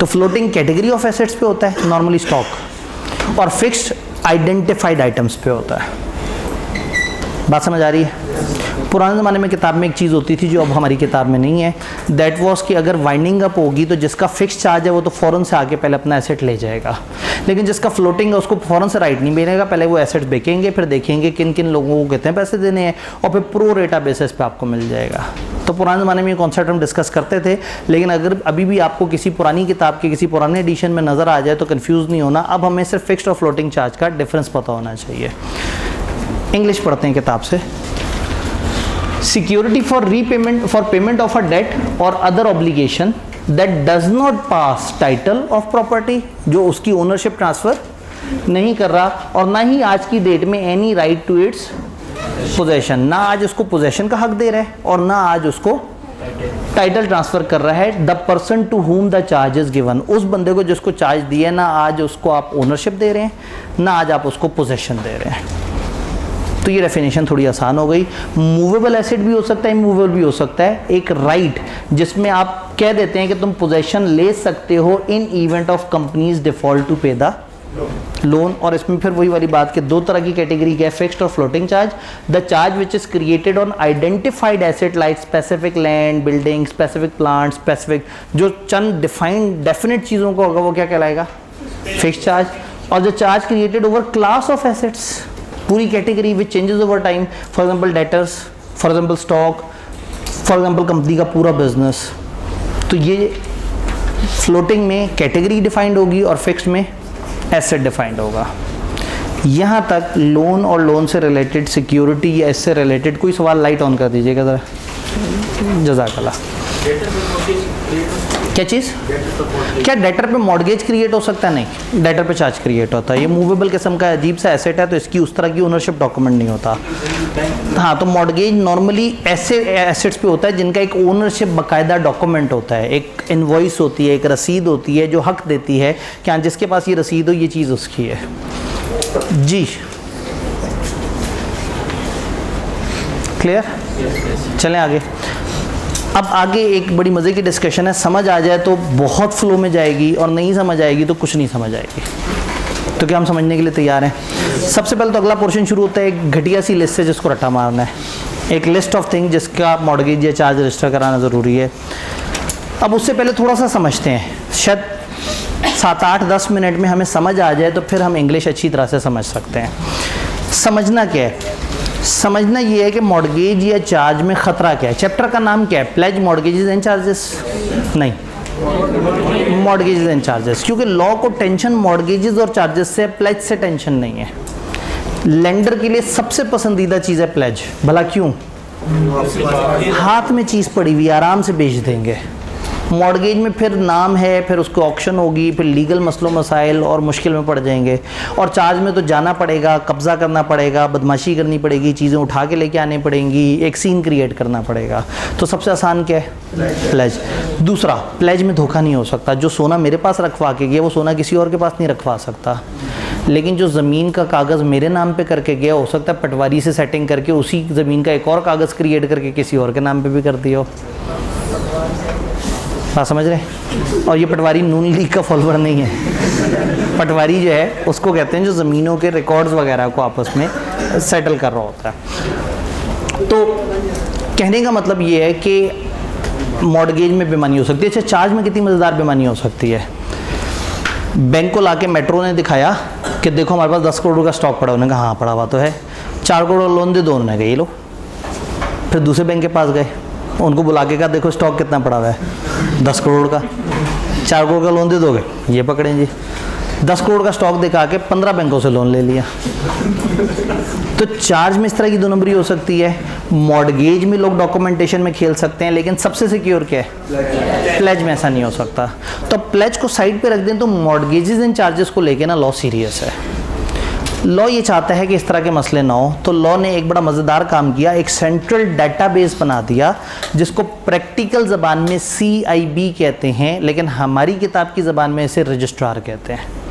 तो फ्लोटिंग कैटेगरी ऑफ एसेट्स पे होता है नॉर्मली स्टॉक, और फिक्स्ड आइडेंटिफाइड आइटम्स पे होता है। बात समझ आ रही है? पुराने ज़माने में किताब में एक चीज़ होती थी जो अब हमारी किताब में नहीं है, दैट वाज कि अगर वाइंडिंग अप होगी तो जिसका फिक्स चार्ज है वो तो फ़ौरन से आके पहले अपना एसेट ले जाएगा, लेकिन जिसका फ्लोटिंग है उसको फ़ौरन से राइट नहीं मिलेगा, पहले वो एसेट्स बेचेंगे, फिर देखेंगे किन किन लोगों को कितने पैसे देने हैं, और फिर प्रो रेटा बेसिस पे आपको मिल जाएगा। तो पुराने ज़माने में ये कॉन्सेप्ट हम डिस्कस करते थे, लेकिन अगर अभी भी आपको किसी पुरानी किताब के किसी पुराने एडिशन में नज़र आ जाए तो कन्फ्यूज़ नहीं होना। अब हमें सिर्फ फिक्स्ड और फ्लोटिंग चार्ज का डिफरेंस पता होना चाहिए। इंग्लिश पढ़ते हैं किताब से। Security for repayment for payment of a debt और other obligation that does not pass title of property, जो उसकी ओनरशिप ट्रांसफ़र नहीं कर रहा और ना ही आज की डेट में any right to its possession, ना आज उसको पोजेशन का हक दे रहा है और ना आज उसको टाइटल ट्रांसफ़र कर रहा है। The person to whom the charge is given, उस बंदे को जिसको चार्ज दिया ना आज उसको आप ओनरशिप दे रहे हैं, ना आज आप उसको पोजेशन दे रहे हैं। तो ये डेफिनेशन थोड़ी आसान हो गई। मूवेबल एसेट भी हो सकता है, इमूवेबल भी हो सकता है। एक राइट जिसमें आप कह देते हैं कि तुम पोजेशन ले सकते हो in event of company's default to pay the loan. और इसमें फिर वही वाली बात कि 2 तरह की कैटेगरी क्या है, फिक्स्ड और floating charge. The charge which is created on identified asset like specific land, building, specific plant, specific जो चंद डिफाइंड डेफिनेट चीज़ों को होगा वो क्या कहलाएगा, फिक्स्ड चार्ज। और the charge created over class of assets, पूरी category which changes over time, for example debtors, for example stock, for example company का पूरा बिजनेस। तो ये फ्लोटिंग में कैटेगरी डिफाइंड होगी और फिक्स्ड में एसेट डिफाइंड होगा। यहाँ तक लोन और लोन से रिलेटेड सिक्योरिटी या इससे रिलेटेड कोई सवाल लाइट ऑन कर दीजिएगा ज़रा, जज़ाकल्लाह। क्या चीज़, क्या डेटर पे मॉर्गेज क्रिएट हो सकता है? नहीं, डेटर पे चार्ज क्रिएट होता है। ये मूवेबल किस्म का अजीब सा एसेट है तो इसकी उस तरह की ओनरशिप डॉक्यूमेंट नहीं होता। हाँ, तो मॉर्गेज नॉर्मली ऐसे एसेट्स पे होता है जिनका एक ओनरशिप बाकायदा डॉक्यूमेंट होता है, एक इनवॉइस होती है, एक रसीद होती है जो हक देती है कि हाँ जिसके पास ये रसीद हो ये चीज़ उसकी है। जी क्लियर? चलें आगे। अब आगे एक बड़ी मज़े की डिस्कशन है, समझ आ जाए तो बहुत फ्लो में जाएगी और नहीं समझ आएगी तो कुछ नहीं समझ आएगी। तो क्या हम समझने के लिए तैयार हैं? सबसे पहले तो अगला पोर्शन शुरू होता है एक घटिया सी लिस्ट से जिसको रट्टा मारना है, एक लिस्ट ऑफ थिंग जिसका मॉर्गेज या चार्ज रजिस्टर कराना ज़रूरी है। अब उससे पहले थोड़ा सा समझते हैं, शायद 7-8-10 मिनट में हमें समझ आ जाए तो फिर हम इंग्लिश अच्छी तरह से समझ सकते हैं। समझना क्या है? समझना ये है कि मॉर्गेज या चार्ज में ख़तरा क्या है। चैप्टर का नाम क्या है? Pledge, mortgages and charges? नहीं, मॉर्गेजेस एंड चार्जेस, क्योंकि लॉ को टेंशन मॉर्गेजेस और चार्जेस से, प्लेज से टेंशन नहीं है। लेंडर के लिए सबसे पसंदीदा चीज़ है प्लेज। भला क्यों? हाथ में चीज़ पड़ी हुई, आराम से बेच देंगे। मॉर्गेज में फिर नाम है, फिर उसको ऑक्शन होगी, फिर लीगल मसलों मसाइल और मुश्किल में पड़ जाएंगे। और चार्ज में तो जाना पड़ेगा, कब्ज़ा करना पड़ेगा, बदमाशी करनी पड़ेगी, चीज़ें उठा के लेके आनी पड़ेंगी, एक सीन क्रिएट करना पड़ेगा। तो सबसे आसान क्या है? प्लेज। दूसरा, प्लेज में धोखा नहीं हो सकता। जो सोना मेरे पास रखवा के गया वो सोना किसी और के पास नहीं रखवा सकता, लेकिन जो ज़मीन का कागज़ मेरे नाम पे करके गया हो सकता है पटवारी से सेटिंग करके उसी ज़मीन का एक और कागज़ क्रिएट करके किसी और के नाम पे भी कर दिया हो। बात समझ रहे हैं? और ये पटवारी नून लीग का फॉलोअर नहीं है। पटवारी जो है उसको कहते हैं जो ज़मीनों के रिकॉर्ड्स वगैरह को आपस में सेटल कर रहा होता है। तो कहने का मतलब ये है कि मॉर्गेज में बेईमानी हो सकती है। अच्छा, चार्ज में कितनी मज़ेदार बेईमानी हो सकती है। बैंक को लाके मेट्रो ने दिखाया कि देखो हमारे पास 10 करोड़ का स्टॉक पड़ा। उन्होंने कहा हाँ पड़ा हुआ तो है, 4 करोड़ लोन दे दो। उन्होंने कहा ये लो। फिर दूसरे बैंक के पास गए, उनको बुला के कहा देखो स्टॉक कितना पड़ा हुआ है, 10 करोड़ का, 4 करोड़ का लोन दे दोगे? ये पकड़ें जी। 10 करोड़ का स्टॉक दिखा के 15 बैंकों से लोन ले लिया। तो चार्ज में इस तरह की 2 नंबरी हो सकती है। मॉर्गेज में लोग डॉक्यूमेंटेशन में खेल सकते हैं, लेकिन सबसे सिक्योर क्या है? प्लेज में ऐसा नहीं हो सकता। तो प्लेज को साइड पे रख दें तो मॉर्गेजेस एंड चार्जेस को लेके ना लॉ सीरियस है। लॉ ये चाहता है कि इस तरह के मसले ना हो। तो लॉ ने एक बड़ा मज़ेदार काम किया, एक सेंट्रल डाटाबेस बना दिया जिसको प्रैक्टिकल ज़बान में CIB कहते हैं, लेकिन हमारी किताब की ज़बान में इसे रजिस्ट्रार कहते हैं।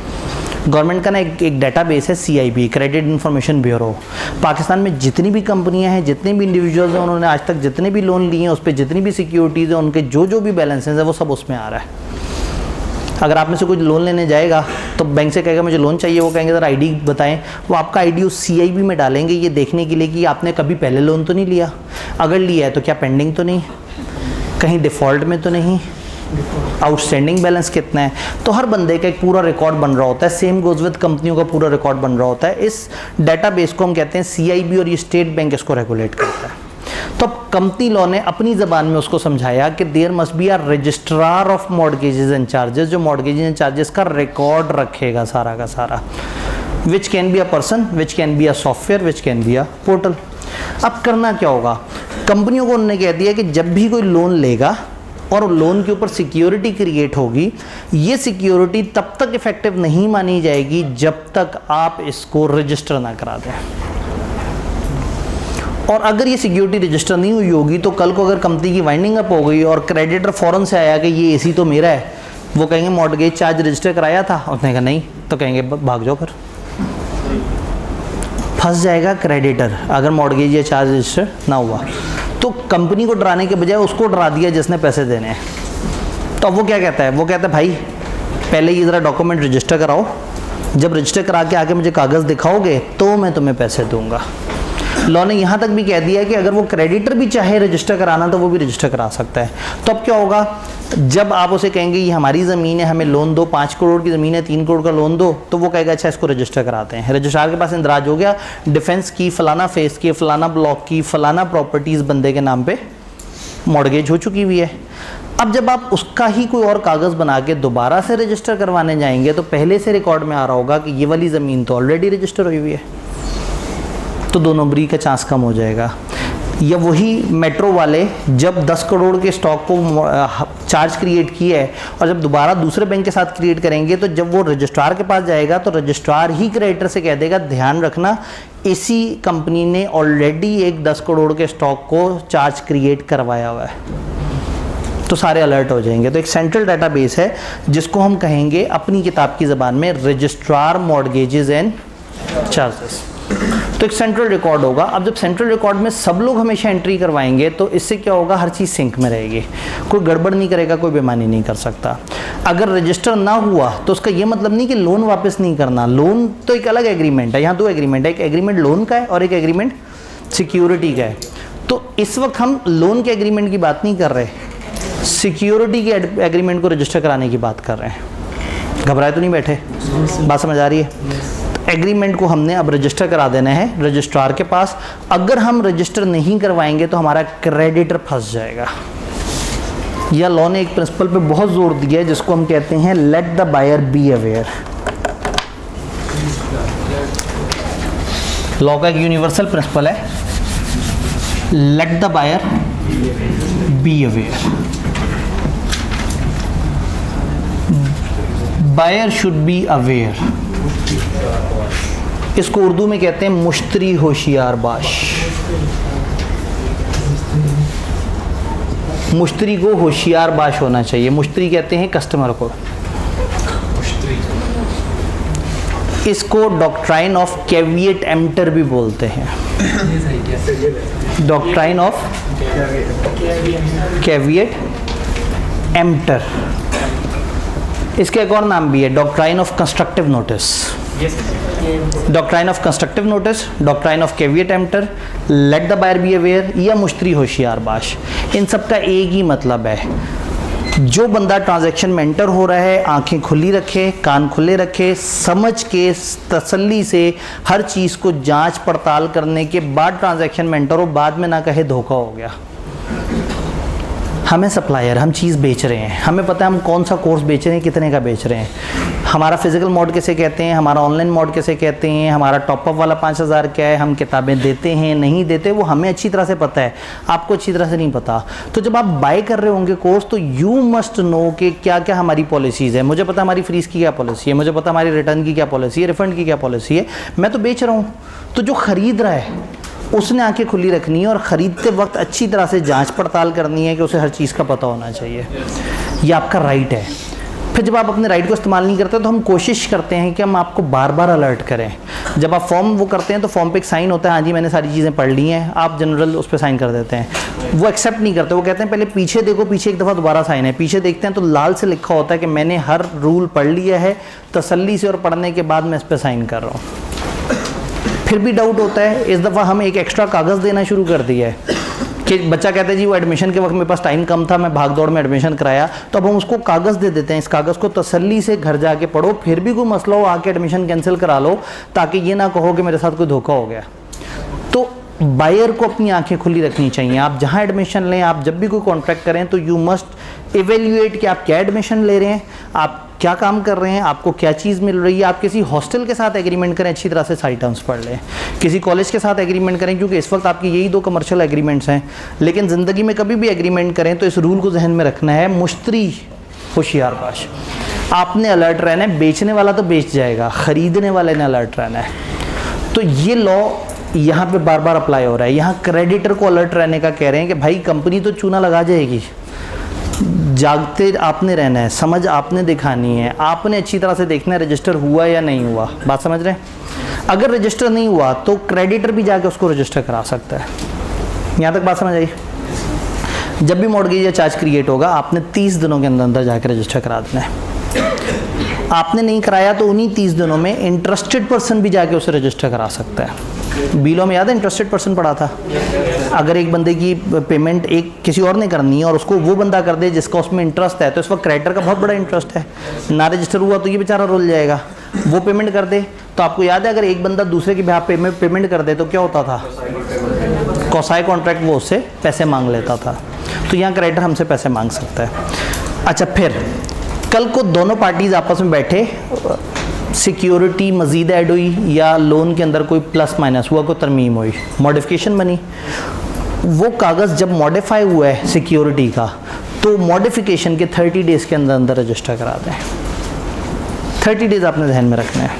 गवर्नमेंट का ना एक डाटाबेस है CIB, credit information bureau. Pakistan में जितनी भी कंपनियां हैं, जितने भी इंडिविजुअल्स हैं, उन्होंने आज तक जितने भी लोन लिए हैं, उस पर जितनी भी सिक्योरिटीज़ हैं, उनके जो भी बैलेंसेस हैं, वो सब उसमें आ रहा है। अगर आप में से कुछ लोन लेने जाएगा तो बैंक से कहेगा मुझे लोन चाहिए, वो कहेंगे ज़रा ID बताएं। वो आपका ID उस CIB में डालेंगे ये देखने के लिए कि आपने कभी पहले लोन तो नहीं लिया, अगर लिया है तो क्या पेंडिंग तो नहीं, कहीं डिफ़ॉल्ट में तो नहीं, आउटस्टैंडिंग बैलेंस कितना है। तो हर बंदे का एक पूरा रिकॉर्ड बन रहा होता है। सेम गोज़ विद कंपनियों का पूरा रिकॉर्ड बन रहा होता है। इस डाटाबेस को हम कहते हैं CIB, और ये स्टेट बैंक इसको रेगुलेट करता है। तो कंपनी लॉ ने अपनी ज़बान में उसको समझाया कि there must be a registrar of mortgages and charges, जो मॉर्गेजेस एंड चार्जेस का रिकॉर्ड रखेगा सारा का सारा, which can be a person, which can be a software, which can be a portal. अब करना क्या होगा? कंपनियों को उन्होंने कह दिया कि जब भी कोई लोन लेगा और लोन के ऊपर सिक्योरिटी क्रिएट होगी, ये सिक्योरिटी तब तक इफेक्टिव नहीं मानी जाएगी जब तक आप इसको रजिस्टर ना करा दें। और अगर ये सिक्योरिटी रजिस्टर नहीं हुई होगी तो कल को अगर कंपनी की वाइंडिंग अप हो गई और क्रेडिटर फ़ौरन से आया कि ये AC तो मेरा है, वो कहेंगे मॉर्गेज चार्ज रजिस्टर कराया था, उसने कहा नहीं, तो कहेंगे भाग जाओ। फिर फंस जाएगा क्रेडिटर अगर मॉर्गेज या चार्ज रजिस्टर ना हुआ। तो कंपनी को डराने के बजाय उसको डरा दिया जिसने पैसे देने हैं। तो अब वो क्या कहता है? वो कहता है भाई पहले ये ज़रा डॉक्यूमेंट रजिस्टर कराओ, जब रजिस्टर करा के आके मुझे कागज़ दिखाओगे तो मैं तुम्हें पैसे दूंगा। लॉ ने यहाँ तक भी कह दिया है कि अगर वो क्रेडिटर भी चाहे रजिस्टर कराना तो वो भी रजिस्टर करा सकता है। तो अब क्या होगा? जब आप उसे कहेंगे ये हमारी ज़मीन है, हमें लोन दो, 5 करोड़ की ज़मीन है, 3 करोड़ का लोन दो, तो वो कहेगा अच्छा इसको रजिस्टर कराते हैं। रजिस्ट्रार के पास इंदराज हो गया, डिफेंस की, फलाना फेस की, फलाना ब्लॉक की, फलाना प्रॉपर्टीज़ बंदे के नाम पे मॉर्गेज हो चुकी हुई है। अब जब आप उसका ही कोई और कागज़ बना के दोबारा से रजिस्टर करवाने जाएंगे तो पहले से रिकॉर्ड में आ रहा होगा कि ये वाली ज़मीन तो ऑलरेडी रजिस्टर हुई हुई है, तो 2 नंबरी का चांस कम हो जाएगा। या वही मेट्रो वाले जब 10 करोड़ के स्टॉक को चार्ज क्रिएट किया है और जब दोबारा दूसरे बैंक के साथ क्रिएट करेंगे तो जब वो रजिस्ट्रार के पास जाएगा तो रजिस्ट्रार ही क्रेडिटर से कह देगा ध्यान रखना इसी कंपनी ने ऑलरेडी एक 10 करोड़ के स्टॉक को चार्ज क्रिएट करवाया हुआ है, तो सारे अलर्ट हो जाएंगे। तो एक सेंट्रल डाटाबेस है जिसको हम कहेंगे अपनी किताब की ज़बान में रजिस्ट्रार मॉर्गेजेस एंड चार्जेस। तो एक सेंट्रल रिकॉर्ड होगा। अब जब सेंट्रल रिकॉर्ड में सब लोग हमेशा एंट्री करवाएंगे तो इससे क्या होगा? हर चीज़ सिंक में रहेगी, कोई गड़बड़ नहीं करेगा, कोई बेईमानी नहीं कर सकता। अगर रजिस्टर ना हुआ तो उसका ये मतलब नहीं कि लोन वापस नहीं करना। लोन तो एक अलग एग्रीमेंट है, यहाँ 2 एग्रीमेंट है, एक एग्रीमेंट लोन का है और एक एग्रीमेंट सिक्योरिटी का है। तो इस वक्त हम लोन के एग्रीमेंट की बात नहीं कर रहे, सिक्योरिटी के एग्रीमेंट को रजिस्टर कराने की बात कर रहे हैं। घबराए तो नहीं बैठे? बात समझ आ रही है? एग्रीमेंट को हमने अब रजिस्टर करा देना है रजिस्ट्रार के पास। अगर हम रजिस्टर नहीं करवाएंगे तो हमारा क्रेडिटर फंस जाएगा। या लॉ ने एक प्रिंसिपल पे बहुत जोर दिया है जिसको हम कहते हैं let the buyer be aware. Law का एक यूनिवर्सल प्रिंसिपल है, let the buyer be aware. Buyer should be aware. इसको उर्दू में कहते हैं मुश्तरी होशियार बाश। मुश्तरी को होशियार बाश होना चाहिए। मुश्तरी कहते हैं कस्टमर को। इसको डॉक्ट्राइन ऑफ कैविएट एम्प्टर भी बोलते हैं। डॉक्ट्राइन ऑफ कैविएट एम्प्टर, इसके एक और नाम भी है, doctrine of constructive notice, doctrine of constructive notice, doctrine of caveat emptor, let the buyer be aware या मुश्तरी होशियार बाश। इन सब का एक ही मतलब है, जो बंदा ट्रांजैक्शन में एंटर हो रहा है आंखें खुली रखे, कान खुले रखे, समझ के तसल्ली से हर चीज़ को जांच पड़ताल करने के बाद ट्रांजैक्शन में एंटर हो, बाद में ना कहे धोखा हो गया। हमें सप्लायर, हम चीज़ बेच रहे हैं, हमें पता है हम कौन सा कोर्स बेच रहे हैं, कितने का बेच रहे हैं, हमारा फिजिकल मोड कैसे कहते हैं, हमारा ऑनलाइन मोड कैसे कहते हैं, हमारा टॉपअप वाला 5000 क्या है, हम किताबें देते हैं नहीं देते, वो हमें अच्छी तरह से पता है, आपको अच्छी तरह से नहीं पता। तो जब आप बाय कर रहे होंगे कोर्स तो यू मस्ट नो कि क्या क्या हमारी पॉलिसीज़ है। मुझे पता हमारी फ्रीज की क्या पॉलिसी है, मुझे पता हमारी रिटर्न की क्या पॉलिसी है, रिफंड की क्या पॉलिसी है, मैं तो बेच रहा हूँ। तो जो ख़रीद रहा है उसने आंखें खुली रखनी है और ख़रीदते वक्त अच्छी तरह से जांच पड़ताल करनी है कि उसे हर चीज़ का पता होना चाहिए। ये आपका राइट है। फिर जब आप अपने राइट को इस्तेमाल नहीं करते तो हम कोशिश करते हैं कि हम आपको बार बार अलर्ट करें। जब आप फॉर्म वो करते हैं तो फॉर्म पे एक साइन होता है, हाँ जी मैंने सारी चीज़ें पढ़ ली हैं, आप जनरल उस पर साइन कर देते हैं। वो एक्सेप्ट नहीं करते, वो कहते हैं पहले पीछे देखो, पीछे एक दफ़ा दोबारा साइन है। पीछे देखते हैं तो लाल से लिखा होता है कि मैंने हर रूल पढ़ लिया है तसल्ली से और पढ़ने के बाद मैं इस पर साइन कर रहा हूँ। फिर भी डाउट होता है, इस दफ़ा हम एक एक्स्ट्रा कागज़ देना शुरू कर दिया है कि बच्चा कहता है जी वो एडमिशन के वक्त मेरे पास टाइम कम था, मैं भाग दौड़ में एडमिशन कराया, तो अब हम उसको कागज़ दे देते हैं, इस कागज़ को तसल्ली से घर जाके पढ़ो, फिर भी कोई मसला हो आके एडमिशन कैंसिल करा लो, ताकि ये ना कहो कि मेरे साथ कोई धोखा हो गया। तो बायर को अपनी आंखें खुली रखनी चाहिए। आप जहाँ एडमिशन लें, आप जब भी कोई कॉन्ट्रैक्ट करें तो यू मस्ट इवेल्युएट कि आप क्या एडमिशन ले रहे हैं, आप क्या काम कर रहे हैं, आपको क्या चीज़ मिल रही है। आप किसी हॉस्टल के साथ एग्रीमेंट करें, अच्छी तरह से सारी टर्म्स पढ़ लें। किसी कॉलेज के साथ एग्रीमेंट करें, क्योंकि इस वक्त आपकी यही 2 कमर्शियल एग्रीमेंट्स हैं, लेकिन ज़िंदगी में कभी भी एग्रीमेंट करें तो इस रूल को जहन में रखना है, मुश्तरी होशियार बाश। आपने अलर्ट रहना है, बेचने वाला तो बेच जाएगा, ख़रीदने वाले ने अलर्ट रहना है। तो ये लॉ यहाँ पे बार बार अप्लाई हो रहा है। यहाँ क्रेडिटर को अलर्ट रहने का कह रहे हैं कि भाई कंपनी तो चूना लगा जाएगी, जागते आपने रहना है, समझ आपने दिखानी है, आपने अच्छी तरह से देखना है रजिस्टर हुआ या नहीं हुआ। बात समझ रहे हैं? अगर रजिस्टर नहीं हुआ तो क्रेडिटर भी जाके उसको रजिस्टर करा सकता है। यहाँ तक बात समझ आई? जब भी मॉर्गेज या चार्ज क्रिएट होगा आपने 30 दिनों के अंदर अंदर जाकर रजिस्टर करा देना है। आपने नहीं कराया तो उन्हीं 30 दिनों में इंटरेस्टेड पर्सन भी जाके उसे रजिस्टर करा सकता है। बिलों में याद है इंटरेस्टेड पर्सन पड़ा था। अगर एक बंदे की पेमेंट एक किसी और ने करनी है और उसको वो बंदा कर दे जिसका उसमें इंटरेस्ट है, तो इस वक्त क्रेडिटर का बहुत बड़ा इंटरेस्ट है, ना रजिस्टर हुआ तो ये बेचारा रुल जाएगा। वो पेमेंट कर दे तो आपको याद है अगर एक बंदा दूसरे के बिहाफ पेमेंट कर दे तो क्या होता था, कौसाई कॉन्ट्रैक्ट वो उससे पैसे मांग लेता था। तो यहाँ क्रेडिटर हमसे पैसे मांग सकता है। अच्छा, फिर कल को दोनों पार्टीज आपस में बैठे, सिक्योरिटी मज़ीद ऐड हुई या लोन के अंदर कोई प्लस माइनस हुआ, कोई तरमीम हुई, मॉडिफिकेशन बनी, वो कागज़ जब मॉडिफाई हुआ है सिक्योरिटी का तो मॉडिफिकेशन के 30 डेज़ के अंदर अंदर रजिस्टर करा दें। 30 डेज़ आपने ध्यान में रखना है।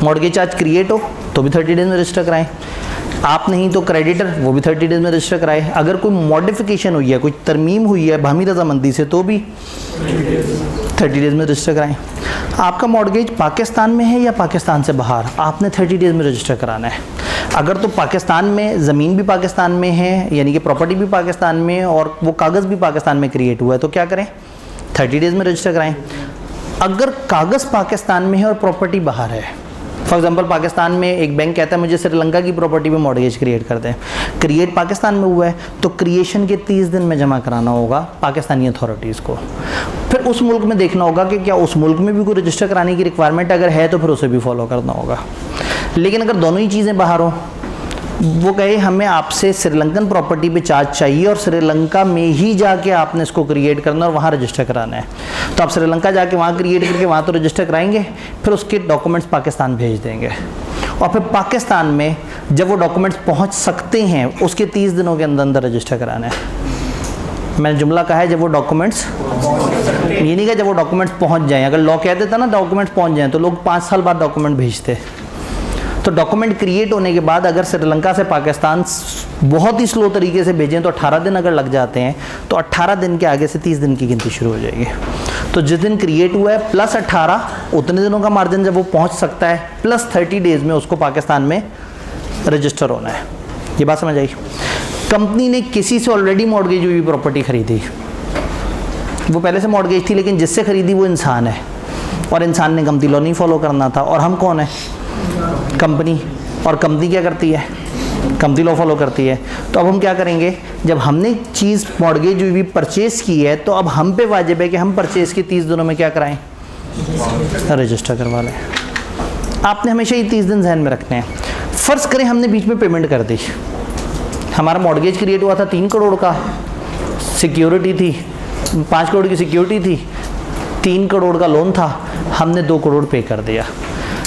मॉर्गेज चार्ज क्रिएट हो तो भी 30 डेज़ में रजिस्टर कराएं, आप नहीं तो क्रेडिटर वो भी 30 डेज़ में रजिस्टर कराए। अगर कोई मॉडिफिकेशन हुई है, कोई तरमीम हुई है बाहमी रजामंदी से, तो भी 30 डेज़ में रजिस्टर कराएं। आपका मॉर्गेज पाकिस्तान में है या पाकिस्तान से बाहर, आपने 30 डेज़ में रजिस्टर कराना है। अगर तो पाकिस्तान में ज़मीन भी पाकिस्तान में है, यानी कि प्रॉपर्टी भी पाकिस्तान में है और वो कागज़ भी पाकिस्तान में क्रिएट हुआ है, तो क्या करें, 30 डेज़ में रजिस्टर कराएं। अगर कागज़ पाकिस्तान में है और प्रॉपर्टी बाहर है, फॉर एग्जांपल पाकिस्तान में एक बैंक कहता है मुझे श्रीलंका की प्रॉपर्टी पे मॉर्गेज क्रिएट कर दें, क्रिएट पाकिस्तान में हुआ है तो क्रिएशन के 30 दिन में जमा कराना होगा पाकिस्तानी अथॉरिटीज़ को। फिर उस मुल्क में देखना होगा कि क्या उस मुल्क में भी कोई रजिस्टर कराने की रिक्वायरमेंट अगर है तो फिर उसे भी फॉलो करना होगा। लेकिन अगर दोनों ही चीज़ें बाहर हों, वो कहे हमें आपसे श्रीलंकन प्रॉपर्टी पे चार्ज चाहिए और श्रीलंका में ही जाके आपने इसको क्रिएट करना और वहाँ रजिस्टर कराना है, तो आप श्रीलंका जाके वहाँ क्रिएट करके वहाँ तो रजिस्टर कराएंगे, फिर उसके डॉक्यूमेंट्स पाकिस्तान भेज देंगे और फिर पाकिस्तान में जब वो डॉक्यूमेंट्स पहुँच सकते हैं उसके 30 दिनों के अंदर अंदर रजिस्टर कराना है। मैंने जुमला कहा है जब वो डॉक्यूमेंट्स, ये नहीं कहा जब वो डॉक्यूमेंट्स पहुँच जाएँ। अगर लॉ कह देता ना डॉक्यूमेंट्स पहुँच जाएँ तो लोग 5 साल बाद डॉक्यूमेंट भेजते। तो डॉक्यूमेंट क्रिएट होने के बाद अगर श्रीलंका से पाकिस्तान बहुत ही स्लो तरीके से भेजें तो 18 दिन अगर लग जाते हैं तो 18 दिन के आगे से 30 दिन की गिनती शुरू हो जाएगी। तो जिस दिन क्रिएट हुआ है प्लस 18 उतने दिनों का मार्जिन जब वो पहुंच सकता है, प्लस 30 डेज़ में उसको पाकिस्तान में रजिस्टर होना है। ये बात समझ आई? कंपनी ने किसी से ऑलरेडी मॉर्गेज हुई प्रॉपर्टी खरीदी, वो पहले से मॉर्गेज थी, लेकिन जिससे ख़रीदी वो इंसान है, और इंसान ने कंपनी लॉ नहीं फॉलो करना था। और हम कौन है? कंपनी। और कंपनी क्या करती है? कंपनी लॉ फॉलो करती है। तो अब हम क्या करेंगे, जब हमने चीज़ मॉर्गेज हुई परचेज़ की है, तो अब हम पे वाजिब है कि हम परचेज़ के 30 दिनों में क्या कराएं? रजिस्टर करवा लें। आपने हमेशा ये 30 दिन जहन में रखने हैं। फ़र्ज़ करें हमने बीच में पेमेंट कर दी, हमारा मॉर्गेज क्रिएट हुआ था 3 करोड़ का, सिक्योरिटी थी 5 करोड़ की सिक्योरिटी थी, 3 करोड़ का लोन था, हमने 2 करोड़ पे कर दिया।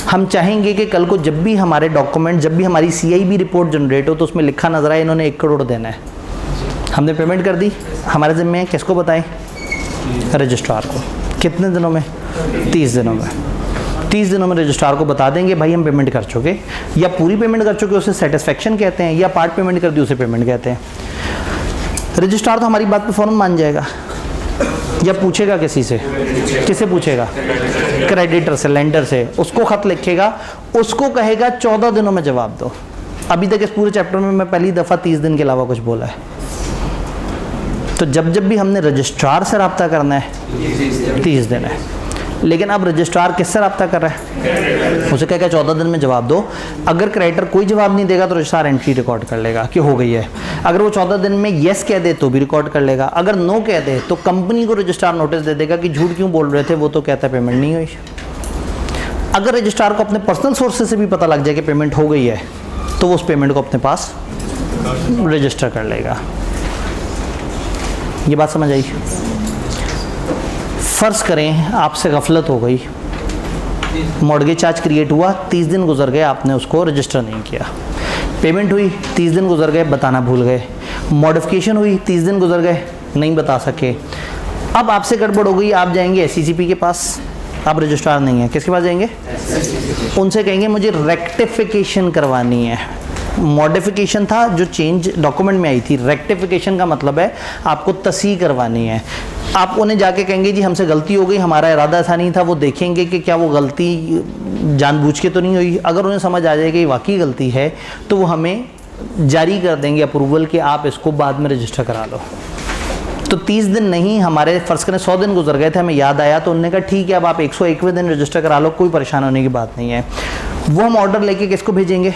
हम चाहेंगे कि कल को जब भी हमारे डॉक्यूमेंट, जब भी हमारी CIB रिपोर्ट जनरेट हो, तो उसमें लिखा नजर आए इन्होंने 1 करोड़ देना है। हमने पेमेंट कर दी, हमारे ज़िम्मे है, किसको बताएं? रजिस्ट्रार को। कितने दिनों में? 30 दिनों में। 30 दिनों में रजिस्ट्रार को बता देंगे भाई हम पेमेंट कर चुके, या पूरी पेमेंट कर चुके उसे सेटिस्फेक्शन कहते हैं, या पार्ट पेमेंट कर दी उसे पेमेंट कहते हैं। रजिस्ट्रार तो हमारी बात पे फ़ौरन मान जाएगा, या पूछेगा किसी से? किसे पूछेगा? क्रेडिटर से, लेंडर से। उसको ख़त लिखेगा, उसको कहेगा 14 दिनों में जवाब दो। अभी तक इस पूरे चैप्टर में मैं पहली दफ़ा 30 दिन के अलावा कुछ बोला है। तो जब जब भी हमने रजिस्ट्रार से रब्ता करना है 30 दिन है। लेकिन अब रजिस्ट्रार किससे रब्ता कर रहा है? उसे कहेगा 14 दिन में जवाब दो। अगर क्रेडिटर कोई जवाब नहीं देगा तो रजिस्ट्रार एंट्री रिकॉर्ड कर लेगा कि हो गई है। अगर वो 14 दिन में येस कह दे तो भी रिकॉर्ड कर लेगा। अगर नो कह दे तो कंपनी को रजिस्ट्रार नोटिस दे देगा कि झूठ क्यों बोल रहे थे, वो तो कहता है पेमेंट नहीं हुई। अगर रजिस्ट्रार को अपने पर्सनल सोर्सेज से भी पता लग जाए कि पेमेंट हो गई है, तो वो उस पेमेंट को अपने पास रजिस्टर कर लेगा। ये बात समझ आई? फ़र्ज़ करें आपसे गफलत हो गई, मॉर्गेज चार्ज क्रिएट हुआ, 30 दिन गुजर गए, आपने उसको रजिस्टर नहीं किया। पेमेंट हुई, 30 दिन गुजर गए, बताना भूल गए। मॉडिफिकेशन हुई, 30 दिन गुजर गए, नहीं बता सके। अब आपसे गड़बड़ हो गई, आप जाएंगे SCCP के पास, आप रजिस्ट्रार नहीं है, किसके पास जाएंगे? उनसे कहेंगे मुझे रेक्टिफिकेशन करवानी है। मॉडिफिकेशन था जो चेंज डॉक्यूमेंट में आई थी, रेक्टिफिकेशन का मतलब है आपको तस्हीह करवानी है। आप उन्हें जाके कहेंगे जी हमसे गलती हो गई, हमारा इरादा ऐसा नहीं था। वो देखेंगे कि क्या वो गलती जानबूझ के तो नहीं हुई। अगर उन्हें समझ आ जाए कि वाकई गलती है, तो वो हमें जारी कर देंगे अप्रूवल कि आप इसको बाद में रजिस्टर करा लो। तो 30 दिन नहीं, हमारे फ़र्ज़ करें 100 दिन गुजर गए थे, हमें याद आया तो उन्होंने कहा ठीक है अब आप 101वें दिन रजिस्टर करा लो, कोई परेशान होने की बात नहीं है। वो हम ऑर्डर लेके किसको भेजेंगे?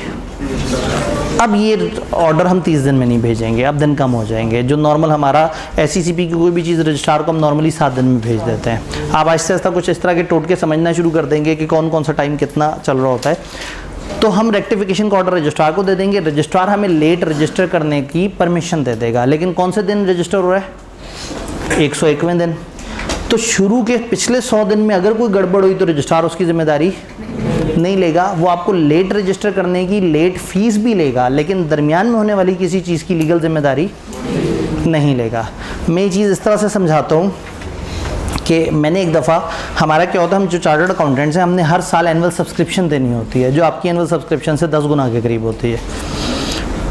अब ये ऑर्डर हम 30 दिन में नहीं भेजेंगे, अब दिन कम हो जाएंगे। जो नॉर्मल हमारा SCCP की कोई भी चीज़ रजिस्ट्रार को हम नॉर्मली 7 दिन में भेज देते हैं। आप आहिस्ता आहिस्ता कुछ इस तरह के टोटके समझना शुरू कर देंगे कि कौन कौन सा टाइम कितना चल रहा होता है। तो हम रेक्टिफिकेशन का ऑर्डर रजिस्ट्रार को दे देंगे, रजिस्ट्रार हमें लेट रजिस्टर करने की परमिशन दे देगा। लेकिन कौन से दिन रजिस्टर हो रहा है? 101वें दिन। तो शुरू के पिछले 100 दिन में अगर कोई गड़बड़ हुई तो रजिस्ट्रार उसकी जिम्मेदारी नहीं लेगा। वो आपको लेट रजिस्टर करने की लेट फीस भी लेगा, लेकिन दरमियान में होने वाली किसी चीज़ की लीगल जिम्मेदारी नहीं लेगा। मैं ये चीज़ इस तरह से समझाता हूँ कि मैंने एक दफ़ा, हमारा क्या होता है, हम जो चार्टर्ड अकाउंटेंट्स हैं, हमने हर साल एनुअल सब्सक्रिप्शन देनी होती है, जो आपकी एनुअल सब्सक्रिप्शन से 10 गुना के करीब होती है।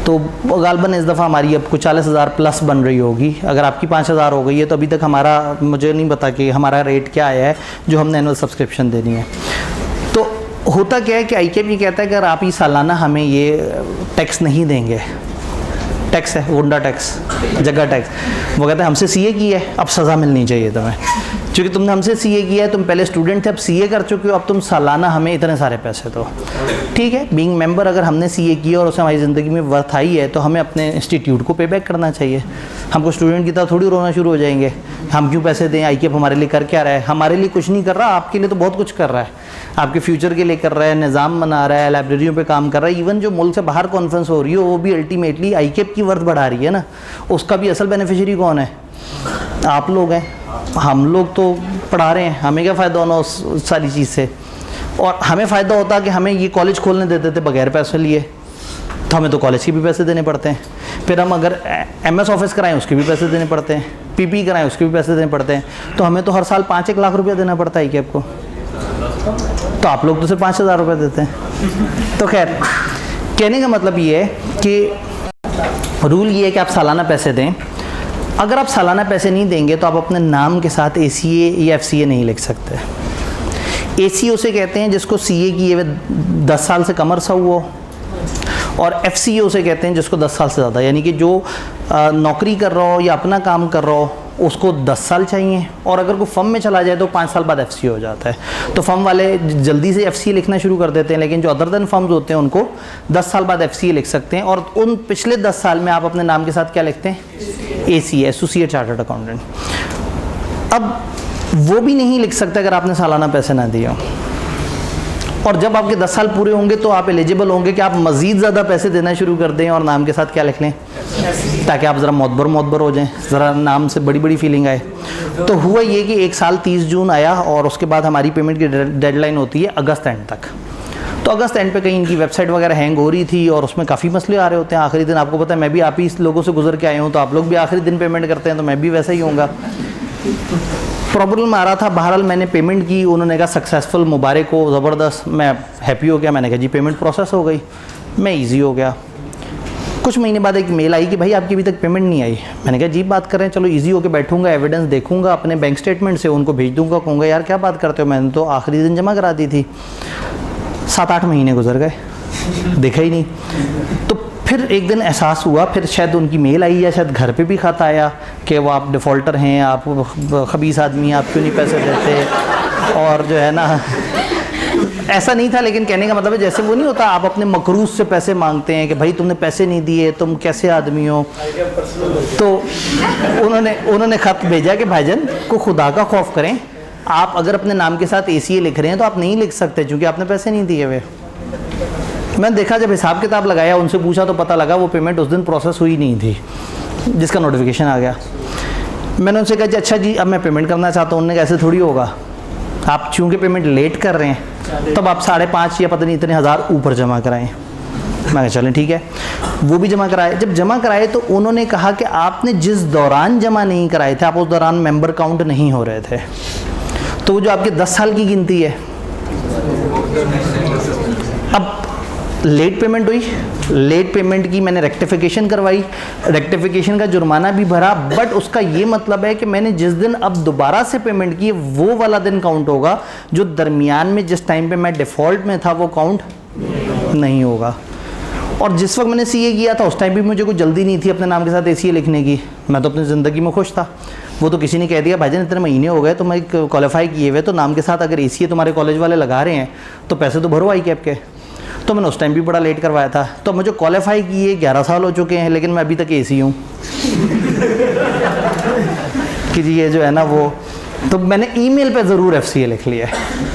तो गालबन इस दफ़ा हमारी अब कुछ 40,000 प्लस बन रही होगी। अगर आपकी 5,000 हो गई है तो अभी तक हमारा, मुझे नहीं पता कि हमारा रेट क्या आया है जो हमने एनुअल सब्सक्रिप्शन देनी है। तो होता क्या है कि ICAP ये कहता है कि अगर आप ये सालाना हमें ये टैक्स नहीं देंगे, टैक्स है गुंडा टैक्स, जगह टैक्स, वो कहता है हमसे CA की है, अब सज़ा मिलनी चाहिए तुम्हें, क्योंकि तुमने हमसे CA किया है, तुम पहले स्टूडेंट थे, अब CA कर चुके हो, अब तुम सालाना हमें इतने सारे पैसे दो। ठीक है, बीइंग मेंबर अगर हमने CA किया और उसे हमारी ज़िंदगी में वर्थ आई है, तो हमें अपने इंस्टीट्यूट को पे बैक करना चाहिए। हमको स्टूडेंट की तरह थोड़ी रोना शुरू हो जाएंगे, हम क्यों पैसे दें, ICAP हमारे लिए कर क्या रहा है? हमारे लिए कुछ नहीं कर रहा, आपके लिए तो बहुत कुछ कर रहा है, आपके फ्यूचर के लिए कर रहा है, निज़ाम बना रहा है, लाइब्रेरियों पे काम कर रहा है। इवन जो मुल्क से बाहर कॉन्फ्रेंस हो रही हो, वो भी अल्टीमेटली ICAP की वर्थ बढ़ा रही है ना। उसका भी असल बेनिफिशियरी कौन है? आप लोग हैं। हम लोग तो पढ़ा रहे हैं, हमें क्या फ़ायदा होना उस सारी चीज़ से? और हमें फ़ायदा होता कि हमें ये कॉलेज खोलने देते थे बगैर पैसे लिए, तो हमें तो कॉलेज के भी पैसे देने पड़ते हैं। फिर हम अगर MS ऑफिस कराएं उसके भी पैसे देने पड़ते हैं, PP कराएं उसके भी पैसे देने पड़ते हैं। तो हमें तो हर साल 5-1 लाख रुपया देना पड़ता है ICAP को। तो आप लोग तो सिर्फ 5,000 रुपये देते हैं। तो खैर, कहने का मतलब ये है कि रूल ये है कि आप सालाना पैसे दें। अगर आप सालाना पैसे नहीं देंगे तो आप अपने नाम के साथ ACA या FCA नहीं लिख सकते। ACA उसे कहते हैं जिसको CA किए हुए 10 साल से कम अरसा हुआ हो, और FCA उसे कहते हैं जिसको 10 साल से ज़्यादा, यानी कि जो नौकरी कर रहा हो या अपना काम कर रहा हो उसको 10 साल चाहिए, और अगर कोई फर्म में चला जाए तो 5 साल बाद एफसीए हो जाता है। तो फर्म वाले जल्दी से एफसीए लिखना शुरू कर देते हैं, लेकिन जो अदर देन फर्म्स होते हैं उनको 10 साल बाद एफसीए लिख सकते हैं। और उन पिछले 10 साल में आप अपने नाम के साथ क्या लिखते हैं? ACA, associate chartered accountant. अब वो भी नहीं लिख सकते अगर आपने सालाना पैसे ना दिए हो। और जब आपके 10 साल पूरे होंगे तो आप एलिजिबल होंगे कि आप मज़ीद ज़्यादा पैसे देना शुरू कर दें और नाम के साथ क्या लिख लें, ताकि आप ज़रा मोतबर हो जाएं, ज़रा नाम से बड़ी बड़ी फीलिंग आए। तो हुआ ये कि 1 साल 30 जून आया और उसके बाद हमारी पेमेंट की डेडलाइन होती है अगस्त एंड तक। तो अगस्त एंड पे कहीं इनकी वेबसाइट वगैरह हैंग हो रही थी और उसमें काफ़ी मसले आ रहे होते हैं आखिरी दिन। आपको पता है, मैं भी आप ही लोगों से गुजर के आया हूँ, तो आप लोग भी आखिरी दिन पेमेंट करते हैं, तो मैं भी वैसा ही होऊंगा। प्रॉब्लम आ रहा था। बहरहाल मैंने पेमेंट की, उन्होंने कहा सक्सेसफुल, मुबारक हो, ज़बरदस्त। मैं हैप्पी हो गया, मैंने कहा जी पेमेंट प्रोसेस हो गई, मैं ईजी हो गया। कुछ महीने बाद एक मेल आई कि भाई आपकी अभी तक पेमेंट नहीं आई। मैंने कहा जी बात कर रहे हैं, चलो ईजी होकर बैठूंगा, एविडेंस देखूंगा, अपने बैंक स्टेटमेंट से उनको भेज दूंगा, कहूँगा यार क्या बात करते हो, मैंने तो आखिरी दिन जमा करा दी थी। 7-8 महीने गुजर गए, देखा ही नहीं। तो फिर एक दिन एहसास हुआ, फिर शायद उनकी मेल आई या शायद घर पे भी खत आया कि वो आप डिफ़ॉल्टर हैं, आप खबीस आदमी हैं, आप क्यों नहीं पैसे देते। और जो है ना, ऐसा नहीं था, लेकिन कहने का मतलब है जैसे वो नहीं होता, आप अपने मकरूज से पैसे मांगते हैं कि भाई तुमने पैसे नहीं दिए, तुम कैसे आदमी हो। तो उन्होंने ख़त भेजा कि भाईजान को खुदा का खौफ करें, आप अगर अपने नाम के साथ एसीए लिख रहे हैं तो आप नहीं लिख सकते क्योंकि आपने पैसे नहीं दिए हुए। मैंने देखा, जब हिसाब किताब लगाया, उनसे पूछा तो पता लगा वो पेमेंट उस दिन प्रोसेस हुई नहीं थी, जिसका नोटिफिकेशन आ गया। मैंने उनसे कहा जी अच्छा जी अब मैं पेमेंट करना चाहता हूँ। उन्होंने कहा ऐसे थोड़ी होगा, आप चूँकि पेमेंट लेट कर रहे हैं तब आप 5.5 या पता नहीं इतने हज़ार ऊपर जमा कराएं। मैं कहा चलें ठीक है, वो भी जमा कराए। जब जमा कराए तो उन्होंने कहा कि आपने जिस दौरान जमा नहीं कराए थे, आप उस दौरान मेंबर काउंट नहीं हो रहे थे। तो वो जो आपके 10 साल की गिनती है, अब लेट पेमेंट हुई, लेट पेमेंट की मैंने रेक्टिफिकेशन करवाई, रेक्टिफिकेशन का जुर्माना भी भरा, बट उसका ये मतलब है कि मैंने जिस दिन अब दोबारा से पेमेंट की वो वाला दिन काउंट होगा, जो दरमियान में जिस टाइम पे मैं डिफ़ॉल्ट में था वो काउंट नहीं होगा। और जिस वक्त मैंने सीए किया था उस टाइम भी मुझे कोई जल्दी नहीं थी अपने नाम के साथ एसीए लिखने की, मैं तो अपनी ज़िंदगी में खुश था। वो तो किसी ने कह दिया भाईजान इतने महीने हो गए, तो मैं क्वालिफाई किए हुए, तो नाम के साथ अगर एसीए तुम्हारे कॉलेज वाले लगा रहे हैं तो पैसे तो भरो आई कैप के। तो मैंने उस टाइम भी बड़ा लेट करवाया था। तो मुझे क्वालिफाई किए 11 साल हो चुके हैं, लेकिन मैं अभी तक एसी हूँ कि जी ये जो है ना वो। तो मैंने ईमेल पे ज़रूर एफसीए लिख लिया है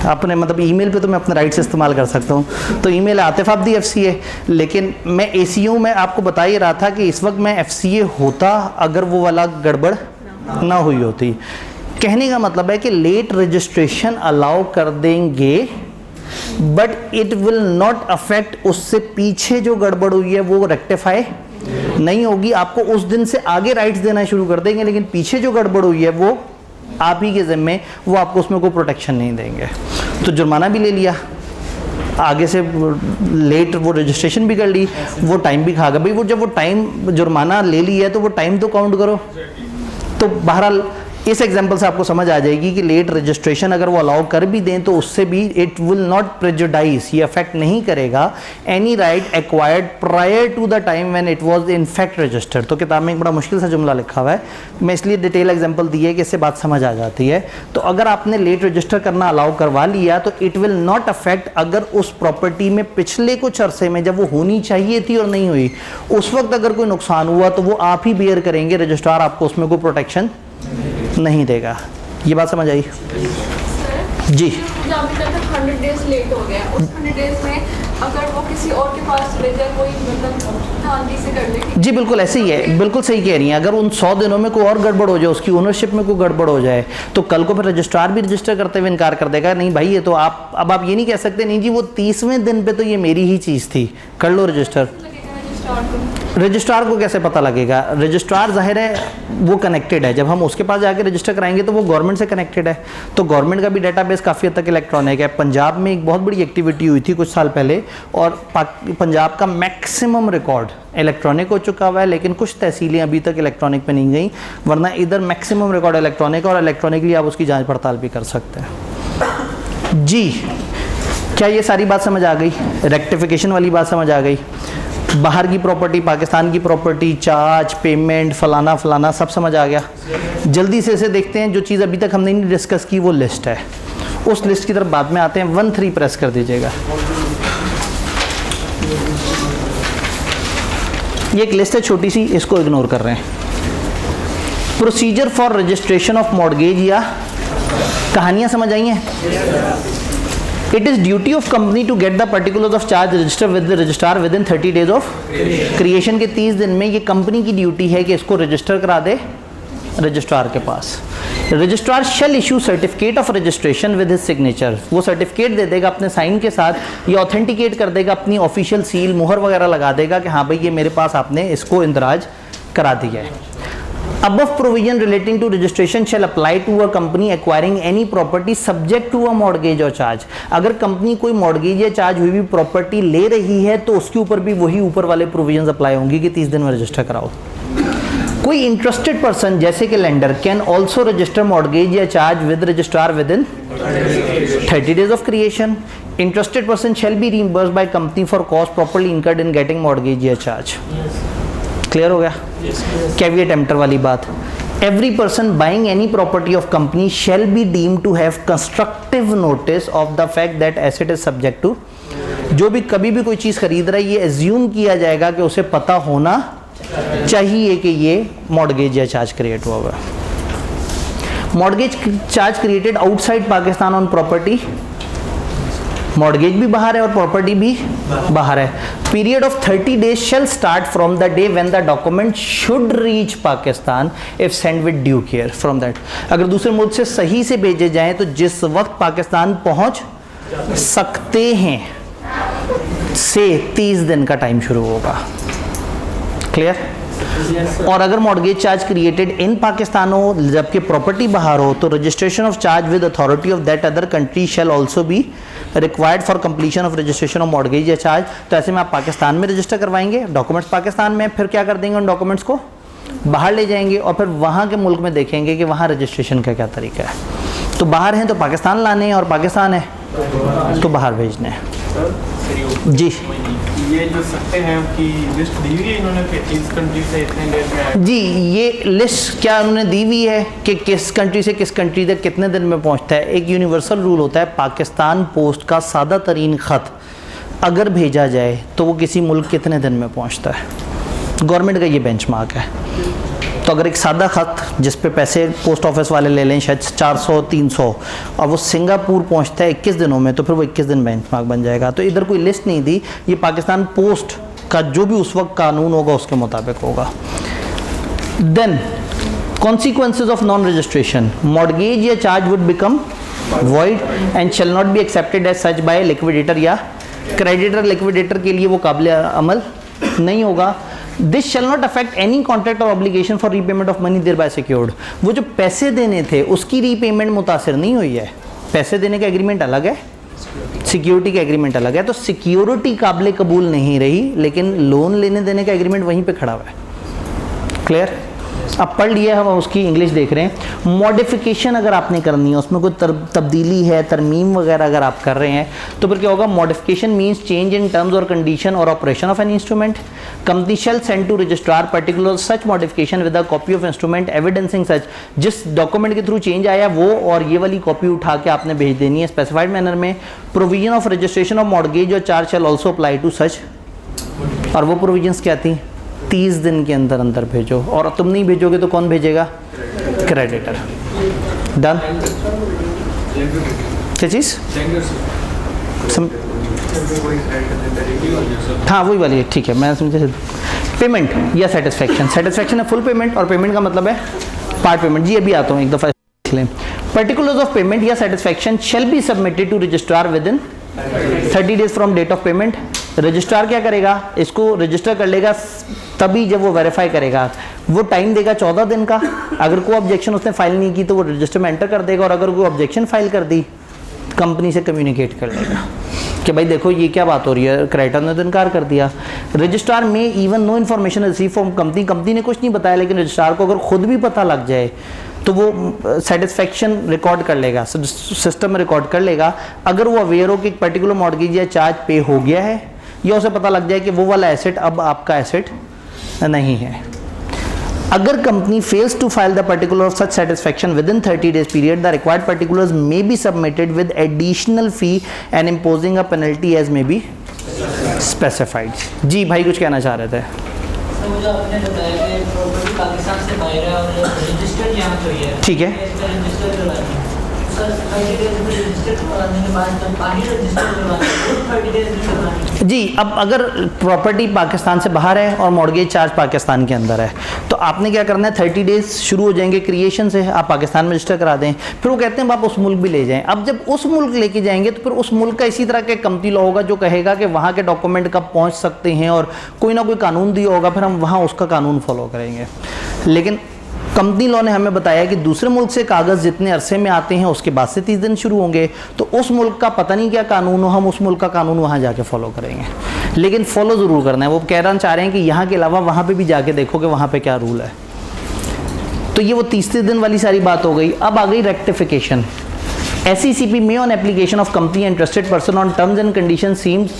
अपने, मतलब ईमेल पे तो मैं अपने राइट से इस्तेमाल कर सकता हूँ। तो ईमेल आतिफ अब्दी एफसीए, लेकिन मैं एसी हूँ। मैं आपको बता ही रहा था कि इस वक्त मैं एफसीए होता अगर वो वाला गड़बड़ ना हुई होती। कहने का मतलब है कि लेट रजिस्ट्रेशन अलाउ कर देंगे, but it will not affect उससे पीछे जो गड़बड़ हुई है वो रेक्टिफाई नहीं होगी। आपको उस दिन से आगे राइट्स देना शुरू कर देंगे, लेकिन पीछे जो गड़बड़ हुई है वो आप ही के ज़िम्मे, वो आपको उसमें कोई प्रोटेक्शन नहीं देंगे। तो जुर्माना भी ले लिया, आगे से लेट वो रजिस्ट्रेशन भी कर ली, वो टाइम भी खा गया। भाई वो जब वो टाइम जुर्माना ले लिया है तो वो टाइम तो काउंट करो। तो बहरहाल इस एग्जांपल से आपको समझ आ जाएगी कि लेट रजिस्ट्रेशन अगर वो अलाउ कर भी दें तो उससे भी इट विल नॉट प्रेजुडाइज, ये अफेक्ट नहीं करेगा any right acquired prior to the time when it was in fact registered. तो किताब में एक बड़ा मुश्किल सा जुमला लिखा हुआ है, मैं इसलिए डिटेल एग्जांपल दी है कि इससे बात समझ आ जाती है। तो अगर आपने लेट रजिस्टर करना अलाउ करवा लिया तो इट विल नॉट अफेक्ट अगर उस प्रॉपर्टी में पिछले कुछ अरसे में जब वो होनी चाहिए थी और नहीं हुई, उस वक्त अगर कोई नुकसान हुआ तो वो आप ही बेयर करेंगे, रजिस्ट्रार आपको उसमें कोई प्रोटेक्शन नहीं देगा। ये बात समझ आई जी? जो अभी तक 100 डेज लेट हो गया, उस 100 डेज में अगर वो किसी और के पास चले जाए, कोई मतलब धांधली से कर ले। जी बिल्कुल ऐसे ही है, बिल्कुल सही कह रही हैं। अगर उन 100 दिनों में कोई और गड़बड़ हो जाए, उसकी ओनरशिप में कोई गड़बड़ हो जाए, तो कल को फिर रजिस्ट्रार भी रजिस्टर करते हुए इनकार कर देगा, नहीं भाई ये तो आप ये नहीं कह सकते नहीं जी वो 30वें दिन पे तो ये मेरी ही चीज़ थी, कर लो रजिस्टर। रजिस्ट्रार को कैसे पता लगेगा? रजिस्ट्रार जाहिर है वो कनेक्टेड है, जब हम उसके पास जाके रजिस्टर कराएंगे तो वो गवर्नमेंट से कनेक्टेड है, तो गवर्नमेंट का भी डेटाबेस काफ़ी हद तक इलेक्ट्रॉनिक है। पंजाब में एक बहुत बड़ी एक्टिविटी हुई थी कुछ साल पहले, और पंजाब का मैक्सिमम रिकॉर्ड इलेक्ट्रॉनिक हो चुका हुआ है, लेकिन कुछ तहसीलें अभी तक इलेक्ट्रॉनिक पे नहीं गई, वरना इधर मैक्सिमम रिकॉर्ड इलेक्ट्रॉनिक, और इलेक्ट्रॉनिकली आप उसकी जाँच पड़ताल भी कर सकते हैं जी। क्या ये सारी बात समझ आ गई? रेक्टिफिकेशन वाली बात समझ आ गई? बाहर की प्रॉपर्टी, पाकिस्तान की प्रॉपर्टी, चार्ज, पेमेंट, फलाना फलाना सब समझ आ गया। जल्दी से इसे देखते हैं, जो चीज़ अभी तक हमने नहीं डिस्कस की वो लिस्ट है, उस लिस्ट की तरफ बाद में आते हैं। 1-3 प्रेस कर दीजिएगा। ये एक लिस्ट है छोटी सी, इसको इग्नोर कर रहे हैं। Procedure for registration of mortgage, या कहानियां समझ आई हैं? It is duty of company to get the particulars of charge register with the registrar within 30 days of creation के 30 दिन में ये कंपनी की ड्यूटी है कि इसको रजिस्टर करा दे रजिस्ट्रार के पास। Registrar shall issue certificate of registration with his signature, वो सर्टिफिकेट दे देगा अपने साइन के साथ, ये ऑथेंटिकेट कर देगा, अपनी ऑफिशियल सील मुहर वगैरह लगा देगा कि हाँ भाई ये मेरे पास आपने इसको इंदराज करा दिया है। Above provision relating to registration shall apply to a company acquiring any property subject to a mortgage or charge। अगर कंपनी कोई मॉर्गेज या चार्ज हुई भी प्रॉपर्टी ले रही है तो उसके ऊपर भी वही ऊपर वाले प्रोविजंस अप्लाई होंगी कि 30 दिन में रजिस्टर कराओ। कोई इंटरेस्टेड पर्सन जैसे कि lender can also register mortgage या charge with registrar within 30 days of creation। Interested person shall be reimbursed by company for cost properly incurred in getting mortgage या चार्ज। क्लियर हो गया? Caveat emptor वाली बात। Every person buying any property of company shall be deem to have constructive notice of the fact that asset is subject to. जो भी कभी भी कोई चीज खरीद रहा है ये एज्यूम किया जाएगा कि उसे पता होना चाहिए कि ये मॉर्गेज या चार्ज क्रिएट हुआ हुआ है। Mortgage charge created outside Pakistan on property, mortgage भी बाहर है और प्रॉपर्टी भी बाहर है। Period of 30 days shall start from the day when the document should reach Pakistan if sent with due care from that। अगर दूसरे मुल्क से सही से भेजे जाएं तो जिस वक्त पाकिस्तान पहुंच सकते हैं से 30 दिन का टाइम शुरू होगा। क्लियर? और अगर mortgage charge created in Pakistan हो जबकि प्रॉपर्टी बाहर हो तो registration of charge with authority of that other country shall also be required for completion of registration of mortgage या चार्ज। तो ऐसे में आप पाकिस्तान में रजिस्टर करवाएंगे, डॉक्यूमेंट्स पाकिस्तान में, फिर क्या कर देंगे उन डॉक्यूमेंट्स को बाहर ले जाएंगे और फिर वहाँ के मुल्क में देखेंगे कि वहाँ रजिस्ट्रेशन का क्या तरीका है। तो बाहर हैं तो पाकिस्तान लाने हैं और पाकिस्तान है तो बाहर भेजने हैं। जी ये जो सकते हैं कि लिस्ट दी हुई है इन्होंने कि इस कंट्री से इतने देर में आए। जी ये लिस्ट क्या उन्होंने दी हुई है कि किस कंट्री से किस कंट्री तक कितने दिन में पहुंचता है। एक यूनिवर्सल रूल होता है, पाकिस्तान पोस्ट का सादा तरीन ख़त अगर भेजा जाए तो वो किसी मुल्क कितने दिन में पहुंचता है, गवर्नमेंट का ये बेंचमार्क है। तो अगर एक सादा ख़त जिस पे पैसे पोस्ट ऑफिस वाले ले लें शायद 400-300 और वो सिंगापुर पहुंचता है 21 दिनों में तो फिर वो 21 दिन बेंचमार्क बन जाएगा। तो इधर कोई लिस्ट नहीं दी, ये पाकिस्तान पोस्ट का जो भी उस वक्त कानून होगा उसके मुताबिक होगा। Then consequences of non registration, mortgage या charge would become void and shall not be accepted as such by liquidator या क्रेडिटर। लिक्विडेटर के लिए वो काबिल अमल नहीं होगा। This shall not affect any contract और obligation for repayment of money thereby secured. वो जो पैसे देने थे उसकी रीपेमेंट मुतासिर नहीं हुई है। पैसे देने का एग्रीमेंट अलग है, सिक्योरिटी का एग्रीमेंट अलग है। तो सिक्योरिटी काबिल कबूल नहीं रही लेकिन लोन लेने देने का एग्रीमेंट वहीं पे खड़ा हुआ है। क्लियर? अब पढ़ लिया हम उसकी इंग्लिश देख रहे हैं। मॉडिफिकेशन अगर आपने करनी है, उसमें कोई तब्दीली है, तरमीम वगैरह अगर आप कर रहे हैं तो फिर क्या होगा? Modification means change in terms और कंडीशन और operation of an instrument. Company shall send to registrar particular such modification with a copy of instrument evidencing such. जिस डॉक्यूमेंट के थ्रू चेंज आया वो और ये वाली कॉपी उठा के आपने भेज देनी है स्पेसिफाइड मैनर में। Provision of registration of mortgage और charge shall also apply to such. और वो प्रोविजंस क्या थी? 30 दिन के अंदर अंदर भेजो, और तुम नहीं भेजोगे तो कौन भेजेगा? क्रेडिटर। डन? क्या चीज़? हाँ वही वाली है, ठीक है मैं समझे। पेमेंट या सेटिस्फैक्शन, सेटिस्फैक्शन है फुल पेमेंट और पेमेंट का मतलब है पार्ट पेमेंट। जी अभी आता हूँ एक दफ़ा लें। पर्टिकुलर्स ऑफ पेमेंट या satisfaction shall be submitted to registrar within 30 days from date of payment. Registrar क्या करेगा? इसको रजिस्टर कर लेगा तभी जब वो वेरीफाई करेगा। वो टाइम देगा 14 दिन का। अगर कोई ऑब्जेक्शन उसने फाइल नहीं की तो वो रजिस्टर में एंटर कर देगा, और अगर कोई ऑब्जेक्शन फाइल कर दी कंपनी से कम्युनिकेट कर लेगा कि भाई देखो ये क्या बात हो रही है, क्रेडिटर ने तो इनकार कर दिया। रजिस्ट्रार में even know information receive from company, company ने कुछ नहीं बताया लेकिन रजिस्ट्रार को अगर खुद भी पता लग जाए तो वो सेटिस्फैक्शन रिकॉर्ड कर लेगा, सिस्टम में रिकॉर्ड कर लेगा। अगर वो अवेयर हो कि एक पर्टिकुलर मॉर्गेज या चार्ज पे हो गया है या उसे पता लग जाए कि वो वाला एसेट अब आपका एसेट नहीं है। अगर company fails to file the particular of such satisfaction within 30 days period, the required particulars may be submitted with additional fee and imposing a penalty as may be specified. जी भाई कुछ कहना चाह रहे थे। तो मुझे आपने बताया कि प्रॉपर्टी पाकिस्तान से बाहर है और रजिस्टर्ड यहाँ पे है, ठीक है। इसका रजिस्टर करवाना है सर, 30 days में रजिस्टर करवाने के बाद जब बाहर रजिस्टर करवाना है 30 days में करवाना है। जी, अब अगर प्रॉपर्टी पाकिस्तान से बाहर है और मॉर्गेज चार्ज पाकिस्तान के अंदर है तो आपने क्या करना है, 30 डेज शुरू हो जाएंगे क्रिएशन से, आप पाकिस्तान में रजिस्टर करा दें, फिर वो कहते हैं आप उस मुल्क भी ले जाएं। अब जब उस मुल्क लेके जाएंगे तो फिर उस मुल्क का इसी तरह के कंपनी लॉ होगा जो कहेगा कि वहाँ के डॉक्यूमेंट कब पहुँच सकते हैं और कोई ना कोई कानून दिया होगा, फिर हम वहाँ उसका कानून फॉलो करेंगे। लेकिन कंपनी लॉ ने हमें बताया कि दूसरे मुल्क से कागज़ जितने अरसे में आते हैं उसके बाद से 30 दिन शुरू होंगे, तो उस मुल्क का पता नहीं क्या कानून हो, हम उस मुल्क का कानून वहाँ जाके फॉलो करेंगे, लेकिन फॉलो ज़रूर करना है। वो कहना चाह रहे हैं कि यहाँ के अलावा वहाँ पे भी जाके देखो कि वहाँ पे क्या रूल है। तो ये वो 30 दिन वाली सारी बात हो गई। अब आ गई रेक्टिफिकेशन। SECP में on application of company and interested person on terms and condition seems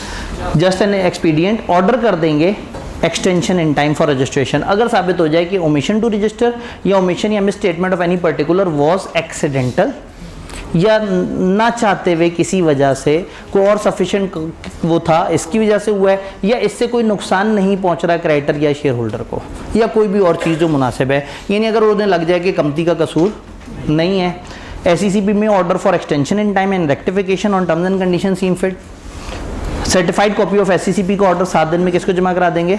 just an expedient, order कर देंगे extension in time for registration. अगर साबित हो जाए कि ओमिशन टू रजिस्टर या ओमिशन या miss statement of any particular was accidental, या ना चाहते हुए किसी वजह से कोई और सफिशिएंट वो था, इसकी वजह से हुआ है, या इससे कोई नुकसान नहीं पहुंच रहा क्रेडिटर या शेयर होल्डर को, या कोई भी और चीज़ जो मुनासिब है, यानी अगर उन्हें लग जाए कि कंपनी का कसूर नहीं है। SECP में order for extension in time and rectification on terms and condition seem fit. Certified copy of SECP का ऑर्डर 7 दिन में किसको जमा करा देंगे,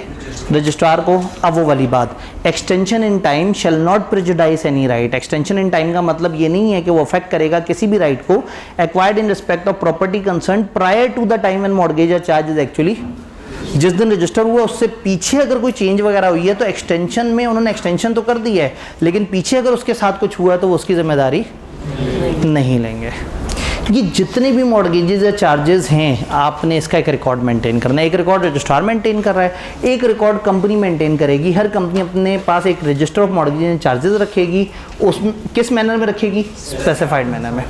रजिस्ट्रार को। अब वो वाली बात, extension in time shall not prejudice any right. Extension in time का मतलब ये नहीं है कि वो अफेक्ट करेगा किसी भी राइट को acquired in respect of property concern prior to the time and mortgage या चार्ज इज एक्चुअली, जिस दिन रजिस्टर हुआ उससे पीछे अगर कोई चेंज वगैरह हुई है तो एक्सटेंशन में उन्होंने एक्सटेंशन तो कर दी है, लेकिन पीछे अगर उसके साथ कुछ हुआ है तो वो उसकी जिम्मेदारी नहीं लेंगे। ये जितने भी मॉर्गेजेस या चार्जेस हैं आपने इसका एक रिकॉर्ड मेंटेन करना है। एक रिकॉर्ड रजिस्ट्रार मेंटेन कर रहा है, एक रिकॉर्ड कंपनी मेंटेन करेगी। हर कंपनी अपने पास एक register of mortgages and charges रखेगी। उस किस मैनर में रखेगी, स्पेसिफाइड मैनर में।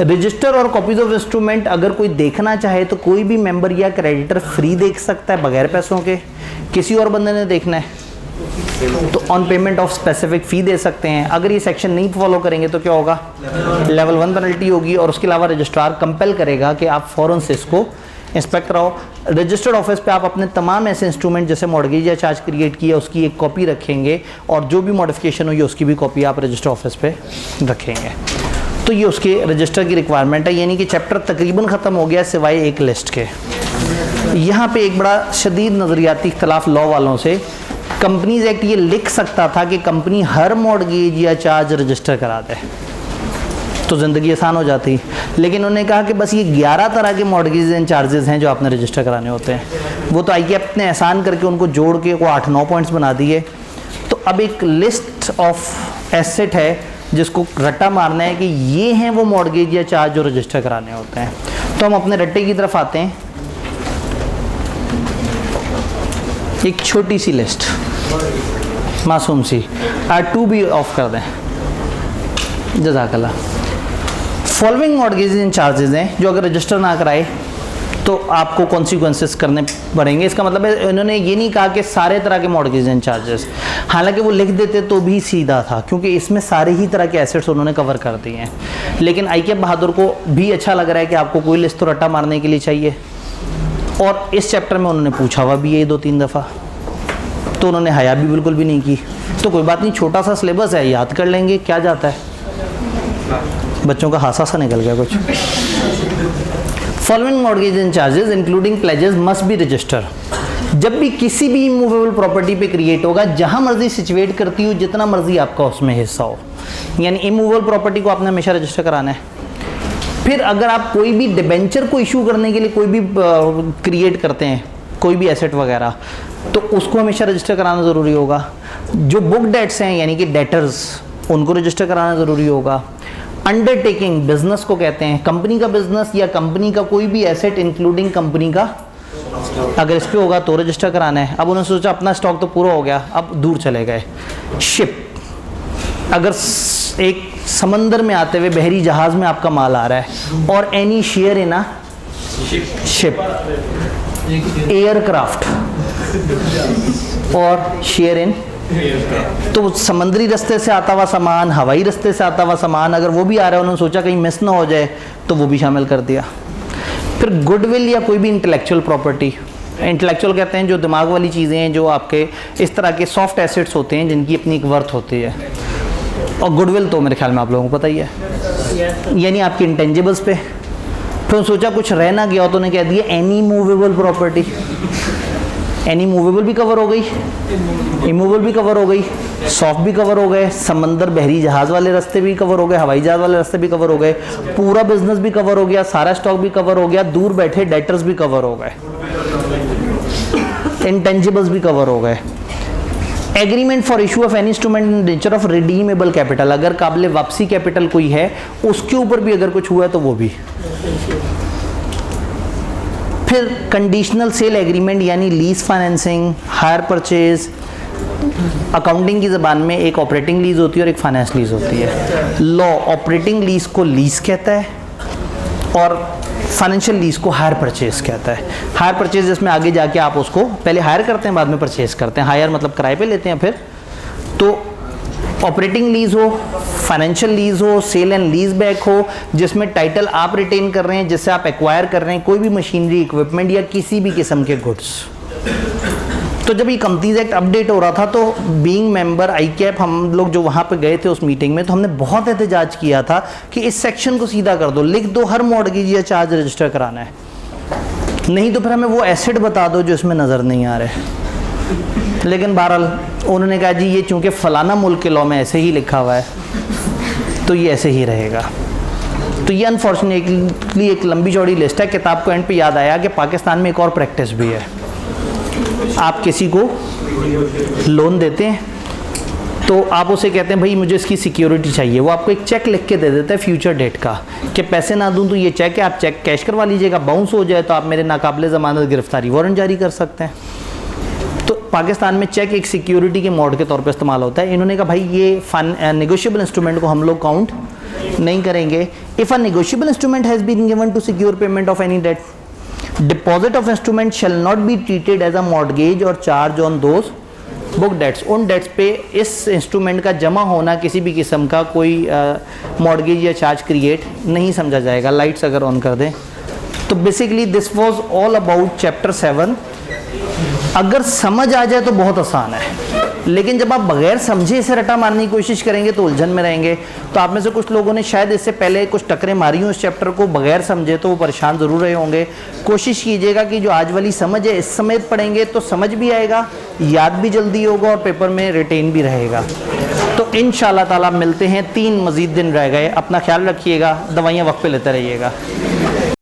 रजिस्टर और कॉपीज ऑफ इंस्ट्रूमेंट अगर कोई देखना चाहे तो कोई भी मेंबर या क्रेडिटर फ्री देख सकता है बगैर पैसों के। किसी और बंदे ने देखना है तो ऑन पेमेंट ऑफ स्पेसिफिक फ़ी दे सकते हैं। अगर ये सेक्शन नहीं फॉलो करेंगे तो क्या होगा, लेवल 1 पेनल्टी होगी। और उसके अलावा रजिस्ट्रार कंपेल करेगा कि आप फ़ौरन से इसको इंस्पेक्ट कराओ। रजिस्टर्ड ऑफिस पे आप अपने तमाम ऐसे इंस्ट्रूमेंट जैसे मॉर्गेज या चार्ज क्रिएट किया उसकी एक कॉपी रखेंगे, और जो भी मॉडिफिकेशन हुई उसकी भी कॉपी आप रजिस्टर ऑफिस पे रखेंगे। तो ये उसके रजिस्टर की रिक्वायरमेंट है, यानी कि चैप्टर तकरीबन ख़त्म हो गया सिवाय एक लिस्ट के। यहाँ पे एक बड़ा शदीद नज़रियाती इख्तलाफ लॉ वालों से, कंपनीज एक्ट ये लिख सकता था कि कंपनी हर मॉर्गेज या चार्ज रजिस्टर करा दे तो ज़िंदगी आसान हो जाती, लेकिन उन्होंने कहा कि बस ये 11 तरह के मॉर्गेज एंड चार्जेस हैं जो आपने रजिस्टर कराने होते हैं। वो तो IKEAP ने एहसान करके उनको जोड़ के वो 8-9 पॉइंट्स बना दिए। तो अब एक लिस्ट ऑफ एसेट है जिसको रट्टा मारना है कि ये हैं वो मॉर्गेज या चार्ज जो रजिस्टर कराने होते हैं। तो हम अपने रट्टे की तरफ आते हैं। एक छोटी सी लिस्ट मासूम सी, R2 भी ऑफ कर दें, जज़ाकल्लाह। फॉलोइंग मॉर्गेज एंड चार्जेस हैं जो अगर रजिस्टर ना कराए तो आपको कॉन्सिक्वेंसेस करने पड़ेंगे। इसका मतलब है इन्होंने ये नहीं कहा कि सारे तरह के मॉर्गेज एंड चार्जेस, हालांकि वो लिख देते तो भी सीधा था क्योंकि इसमें सारे ही तरह के एसेट्स उन्होंने कवर कर दिए हैं। लेकिन IKEAP बहादुर को भी अच्छा लग रहा है कि आपको कोई लिस्ट तो रट्टा मारने के लिए चाहिए, और इस चैप्टर में उन्होंने पूछा हुआ भी है 2-3 दफ़ा, तो उन्होंने हया भी बिल्कुल भी नहीं की। तो कोई बात नहीं, छोटा सा सिलेबस है, याद कर लेंगे, क्या जाता है। बच्चों का हासा सा निकल गया कुछ। Following mortgage and charges including pledges must be register. जब भी किसी भी इमूवेबल प्रॉपर्टी पे क्रिएट होगा, जहां मर्जी सिचुएट करती हो, जितना मर्जी आपका उसमें हिस्सा हो, यानी इमूवेबल प्रॉपर्टी को आपने हमेशा रजिस्टर कराना है। फिर अगर आप कोई भी डिबेंचर को इशू करने के लिए कोई भी क्रिएट करते हैं, कोई भी एसेट वगैरह, तो उसको हमेशा रजिस्टर कराना ज़रूरी होगा। जो बुक डेट्स हैं यानी कि डेटर्स, उनको रजिस्टर कराना ज़रूरी होगा। अंडरटेकिंग बिजनेस को कहते हैं, कंपनी का बिजनेस या कंपनी का कोई भी एसेट इंक्लूडिंग कंपनी का, अगर इस पे होगा तो रजिस्टर कराना है। अब उन्होंने सोचा अपना स्टॉक तो पूरा हो गया, अब दूर चले गए। शिप, अगर एक समंदर में आते हुए बहरी जहाज़ में आपका माल आ रहा है और any share in a ship, aircraft और शेयर इन, तो समुद्री रास्ते से आता हुआ सामान, हवाई रास्ते से आता हुआ सामान, अगर वो भी आ रहा है, उन्होंने सोचा कहीं मिस ना हो जाए तो वो भी शामिल कर दिया। फिर गुडविल या कोई भी इंटेलेक्चुअल प्रॉपर्टी, इंटेलेक्चुअल कहते हैं जो दिमाग वाली चीज़ें हैं, जो आपके इस तरह के सॉफ्ट एसेट्स होते हैं जिनकी अपनी एक वर्थ होती है। और गुडविल तो मेरे ख्याल में आप लोगों को पता ही है, यानी आपके इंटेंजिबल्स पे। फिर सोचा कुछ रह ना गया हो तो उन्हें कह दिया any movable property. Any movable भी कवर हो गई, इमूवेबल भी कवर हो गई, सॉफ्ट भी कवर हो गए, समंदर बहरी जहाज़ वाले रास्ते भी कवर हो गए, हवाई जहाज़ वाले रास्ते भी कवर हो गए, पूरा बिजनेस भी कवर हो गया, सारा स्टॉक भी कवर हो गया, दूर बैठे डेटर्स भी कवर हो गए, इंटेंजिबल्स भी कवर हो गए। Agreement for issue of any instrument in nature of redeemable capital, अगर काबिल वापसी कैपिटल कोई है उसके ऊपर भी अगर कुछ हुआ है तो वो भी। फिर कंडीशनल सेल एग्रीमेंट यानी lease financing, hire purchase. Accounting की ज़बान में एक ऑपरेटिंग लीज होती है और एक फाइनेंस लीज होती है। लॉ ऑपरेटिंग लीज को लीज कहता है और फाइनेंशियल लीज को हायर परचेज कहता है। हायर परचेज जिसमें आगे जाके आप उसको पहले हायर करते हैं बाद में परचेज करते हैं। हायर मतलब किराए पे लेते हैं। फिर तो ऑपरेटिंग लीज हो, फाइनेंशियल लीज हो, सेल एंड लीज बैक हो, जिसमें टाइटल आप रिटेन कर रहे हैं, जिससे आप एक्वायर कर रहे हैं कोई भी मशीनरी, इक्विपमेंट या किसी भी किस्म के गुड्स। तो जब ये कंपनीज एक्ट अपडेट हो रहा था तो बीइंग मेंबर ICAP हम लोग जो वहाँ पे गए थे उस मीटिंग में, तो हमने बहुत एहतजाज किया था कि इस सेक्शन को सीधा कर दो, लिख दो हर मॉर्गेज या चार्ज रजिस्टर कराना है, नहीं तो फिर हमें वो एसेट बता दो जो इसमें नज़र नहीं आ रहे। लेकिन बहरहाल उन्होंने कहा जी ये चूँकि फ़लाना मुल्क के लॉ में ऐसे ही लिखा हुआ है तो ये ऐसे ही रहेगा। तो ये अनफॉर्चुनेटली एक लंबी चौड़ी लिस्ट है। किताब को एंड पे याद आया कि पाकिस्तान में एक और प्रैक्टिस भी है। आप किसी को लोन देते हैं तो आप उसे कहते हैं भाई मुझे इसकी सिक्योरिटी चाहिए, वो आपको एक चेक लिख के दे देता है फ्यूचर डेट का कि पैसे ना दूं तो ये चेक है, आप चेक कैश करवा लीजिएगा, बाउंस हो जाए तो आप मेरे नाकाबिले ज़मानत गिरफ्तारी वारंट जारी कर सकते हैं। तो पाकिस्तान में चेक एक सिक्योरिटी के मोड के तौर पे इस्तेमाल होता है। इन्होंने कहा भाई ये नेगोशिएबल इंस्ट्रूमेंट को हम लोग काउंट नहीं करेंगे। If a negotiable instrument has been given to secure payment of any debt, deposit of instrument shall not be treated as a mortgage और charge on those book debts. उन debts पे इस instrument का जमा होना किसी भी किस्म का कोई मॉर्गेज या चार्ज क्रिएट नहीं समझा जाएगा। लाइट्स अगर ऑन कर दें तो basically this was all about chapter 7। अगर समझ आ जाए तो बहुत आसान है, लेकिन जब आप बगैर समझे इसे रटा मारने की कोशिश करेंगे तो उलझन में रहेंगे। तो आप में से कुछ लोगों ने शायद इससे पहले कुछ टकरें मारी हों इस चैप्टर को बगैर समझे, तो वो परेशान ज़रूर रहे होंगे। कोशिश कीजिएगा कि जो आज वाली समझ है इस समय पढ़ेंगे तो समझ भी आएगा, याद भी जल्दी होगा और पेपर में रिटेन भी रहेगा। तो इंशाअल्लाह ताला मिलते हैं, 3 मज़ीद दिन रह गए। अपना ख्याल रखिएगा, दवाइयाँ वक्त पे लेते रहिएगा।